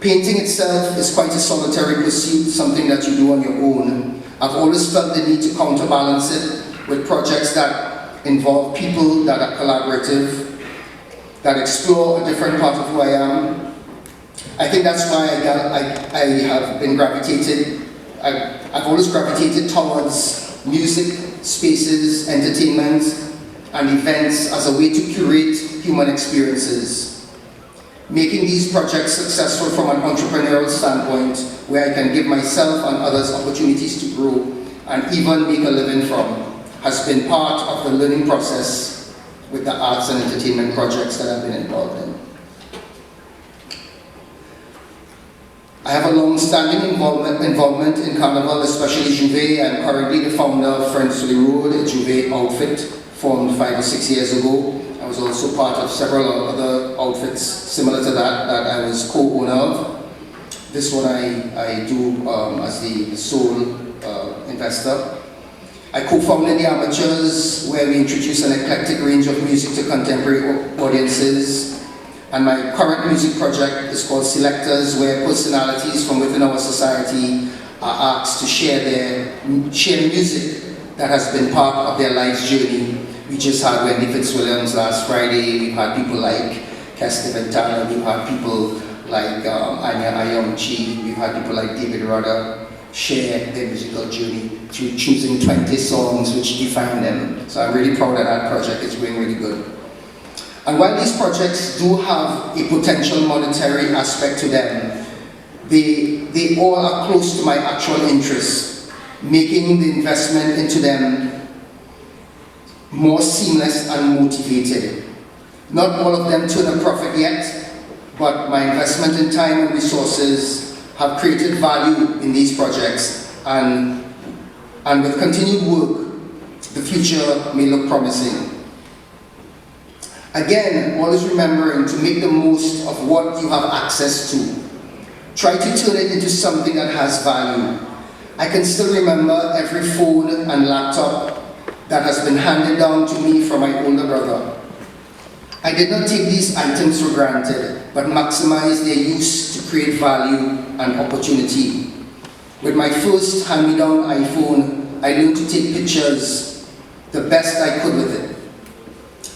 Painting itself is quite a solitary pursuit, something that you do on your own. I've always felt the need to counterbalance it with projects that involve people that are collaborative, that explore a different part of who I am. I think that's why I have been I've always gravitated towards music, spaces, entertainment, and events as a way to curate human experiences. Making these projects successful from an entrepreneurial standpoint, where I can give myself and others opportunities to grow and even make a living from, has been part of the learning process with the arts and entertainment projects that I've been involved in. I have a long-standing involvement in Carnival, especially Juve. I'm currently the founder of Friends to the Road, a Juve outfit formed 5 or 6 years ago. I was also part of several other outfits similar to that I was co-owner of. This one I do as the sole investor. I co-founded the Amateurs, where we introduce an eclectic range of music to contemporary audiences. And my current music project is called Selectors, where personalities from within our society are asked to share music that has been part of their life's journey. We just had Wendy Fitzwilliams last Friday. We've had people like Kester Ventana. We've had people like Anya Ayomchi. We've had people like David Rudder share their musical journey through choosing 20 songs which define them. So I'm really proud of that project. It's going really good. And while these projects do have a potential monetary aspect to them, they all are close to my actual interests, making the investment into them more seamless and motivated. Not all of them turn a profit yet, but my investment in time and resources have created value in these projects, and with continued work, the future may look promising. Again, always remembering to make the most of what you have access to. Try to turn it into something that has value. I can still remember every phone and laptop that has been handed down to me from my older brother. I did not take these items for granted, but maximize their use to create value and opportunity. With my first hand-me-down iPhone, I learned to take pictures the best I could with it.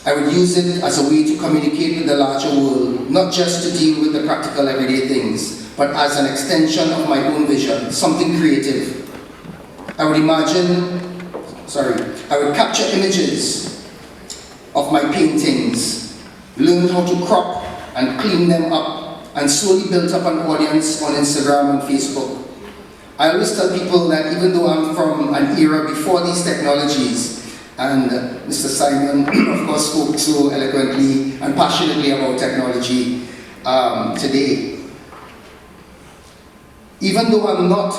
I would use it as a way to communicate with the larger world, not just to deal with the practical everyday things, but as an extension of my own vision, something creative. I would imagine I would capture images of my paintings, learn how to crop and clean them up, and slowly built up an audience on Instagram and Facebook. I always tell people that even though I'm from an era before these technologies, and Mr. Simon, of course, spoke so eloquently and passionately about technology today. Even though I'm not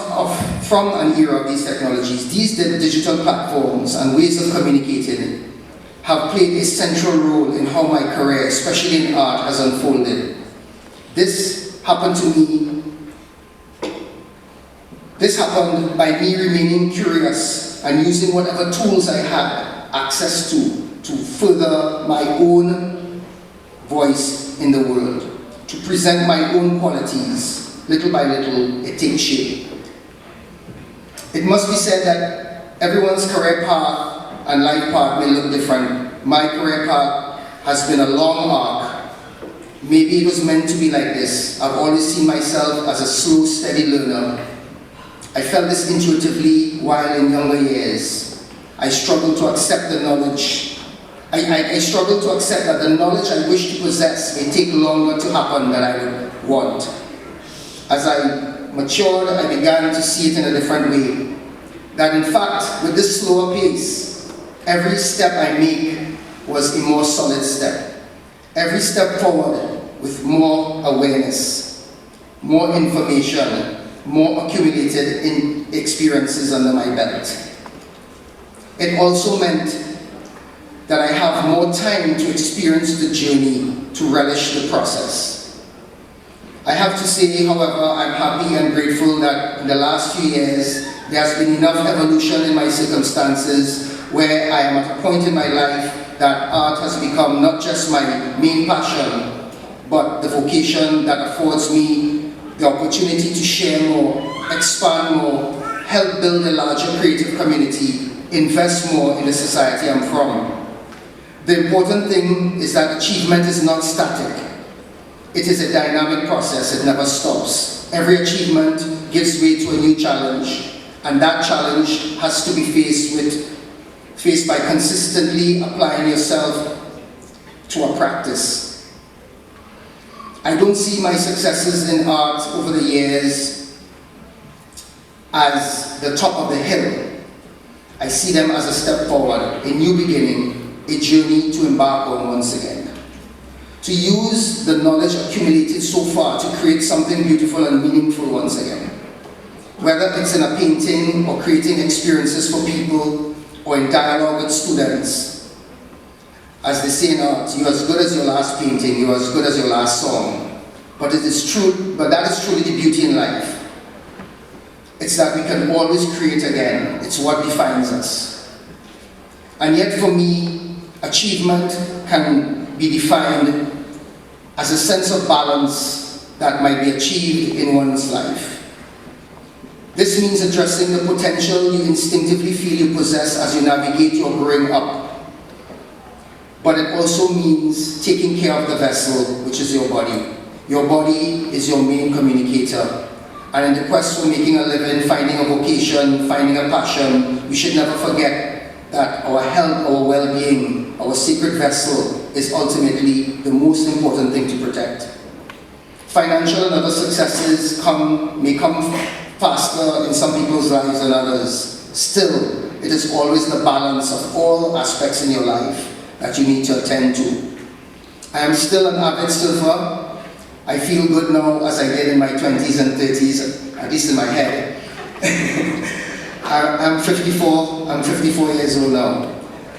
from an era of these technologies, these digital platforms and ways of communicating have played a central role in how my career, especially in art, has unfolded. This happened by me remaining curious and using whatever tools I had access to further my own voice in the world, to present my own qualities. Little by little, it takes shape. It must be said that everyone's career path and life path may look different. My career path has been a long arc. Maybe it was meant to be like this. I've always seen myself as a slow, steady learner. I felt this intuitively while in younger years. I struggled to accept the knowledge. I struggled to accept that the knowledge I wish to possess may take longer to happen than I would want. As I matured, I began to see it in a different way. That in fact, with this slower pace, every step I make was a more solid step. Every step forward with more awareness, more information, more accumulated experiences under my belt. It also meant that I have more time to experience the journey, to relish the process. I have to say, however, I'm happy and grateful that in the last few years, there has been enough evolution in my circumstances where I am at a point in my life that art has become not just my main passion, but the vocation that affords me the opportunity to share more, expand more, help build a larger creative community, invest more in the society I'm from. The important thing is that achievement is not static. It is a dynamic process, it never stops. Every achievement gives way to a new challenge, and that challenge has to be faced by consistently applying yourself to a practice. I don't see my successes in art over the years as the top of the hill. I see them as a step forward, a new beginning, a journey to embark on once again. To use the knowledge accumulated so far to create something beautiful and meaningful once again. Whether it's in a painting or creating experiences for people or in dialogue with students. As they say in art, you're as good as your last painting, you're as good as your last song. But that is truly the beauty in life. It's that we can always create again. It's what defines us. And yet for me, achievement can be defined as a sense of balance that might be achieved in one's life. This means addressing the potential you instinctively feel you possess as you navigate your growing up. But it also means taking care of the vessel, which is your body. Your body is your main communicator. And in the quest for making a living, finding a vocation, finding a passion, we should never forget that our health, our well-being, our sacred vessel is ultimately the most important thing to protect. Financial and other successes may come faster in some people's lives than others. Still, it is always the balance of all aspects in your life that you need to attend to. I am still an avid surfer. I feel good now as I did in my 20s and 30s, at least in my head. I'm 54 years old now.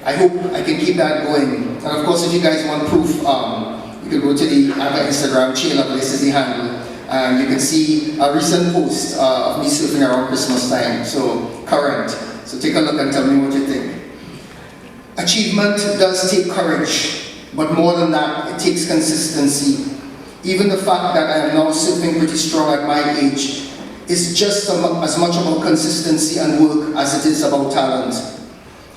I hope I can keep that going. And of course, if you guys want proof, you can go to the Instagram, Che Lovelace is the handle. And you can see a recent post of me surfing around Christmas time, so current. So take a look and tell me what you think. Achievement does take courage, but more than that, it takes consistency. Even the fact that I am now surfing pretty strong at my age is just as much about consistency and work as it is about talent.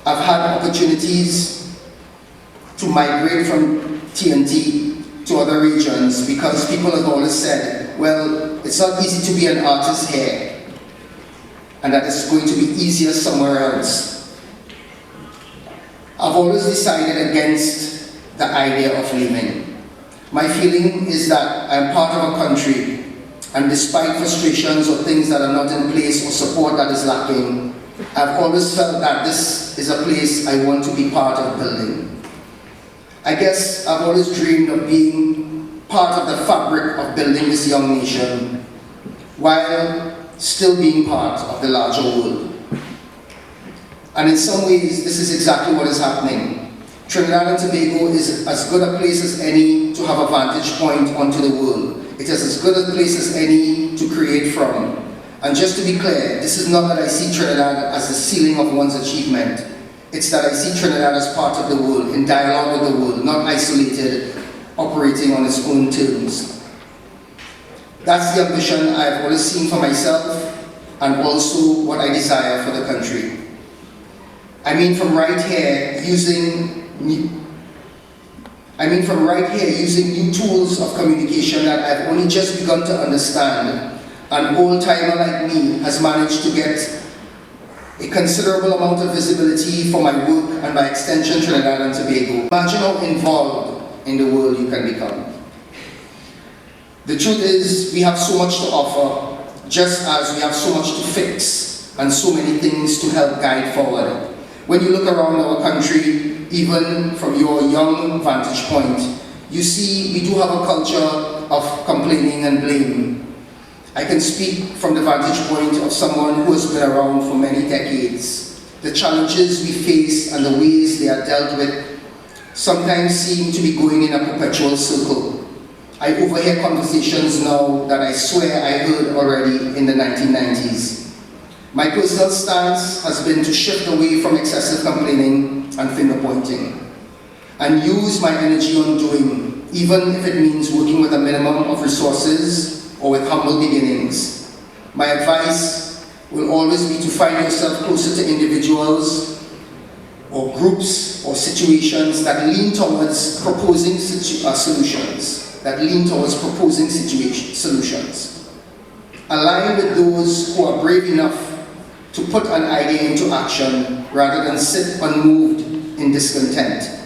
I've had opportunities to migrate from TNT to other regions because people have always said, well, it's not easy to be an artist here, and that it's going to be easier somewhere else. I've always decided against the idea of leaving. My feeling is that I'm part of a country, and despite frustrations or things that are not in place or support that is lacking, I've always felt that this is a place I want to be part of building. I guess I've always dreamed of being part of the fabric of building this young nation, while still being part of the larger world. And in some ways, this is exactly what is happening. Trinidad and Tobago is as good a place as any to have a vantage point onto the world. It is as good a place as any to create from. And just to be clear, this is not that I see Trinidad as the ceiling of one's achievement. It's that I see Trinidad as part of the world, in dialogue with the world, not isolated, operating on its own terms. That's the ambition I've always seen for myself, and also what I desire for the country. I mean from right here using new tools of communication that I've only just begun to understand. An old-timer like me has managed to get a considerable amount of visibility for my work and by extension Trinidad and Tobago. Imagine how involved in the world you can become. The truth is, we have so much to offer, just as we have so much to fix and so many things to help guide forward. When you look around our country, even from your young vantage point, you see we do have a culture of complaining and blame. I can speak from the vantage point of someone who has been around for many decades. The challenges we face and the ways they are dealt with sometimes seem to be going in a perpetual circle. I overhear conversations now that I swear I heard already in the 1990s. My personal stance has been to shift away from excessive complaining and finger pointing, and use my energy on doing, even if it means working with a minimum of resources or with humble beginnings. My advice will always be to find yourself closer to individuals or groups or situations that lean towards proposing solutions. Solutions. Align with those who are brave enough to put an idea into action rather than sit unmoved in discontent.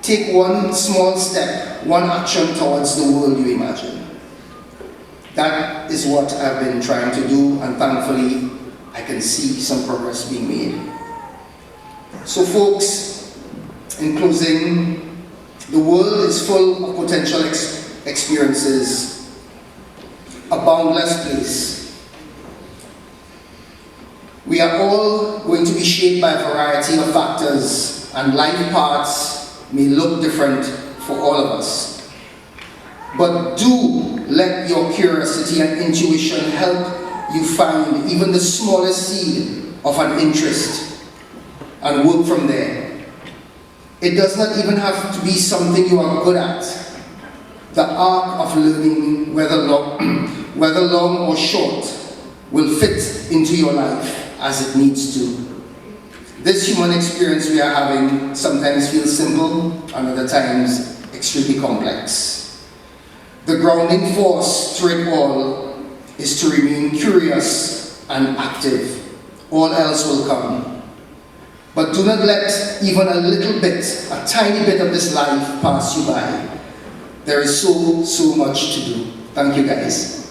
Take one small step, one action towards the world you imagine. That is what I've been trying to do, and thankfully I can see some progress being made. So folks, in closing, the world is full of potential experiences, a boundless place. We are all going to be shaped by a variety of factors, and life paths may look different for all of us. But do let your curiosity and intuition help you find even the smallest seed of an interest and work from there. It does not even have to be something you are good at. The arc of learning, whether long or short, will fit into your life as it needs to. This human experience we are having sometimes feels simple and other times extremely complex. The grounding force through it all is to remain curious and active. All else will come. But do not let even a little bit, a tiny bit of this life pass you by. There is so much to do. Thank you guys.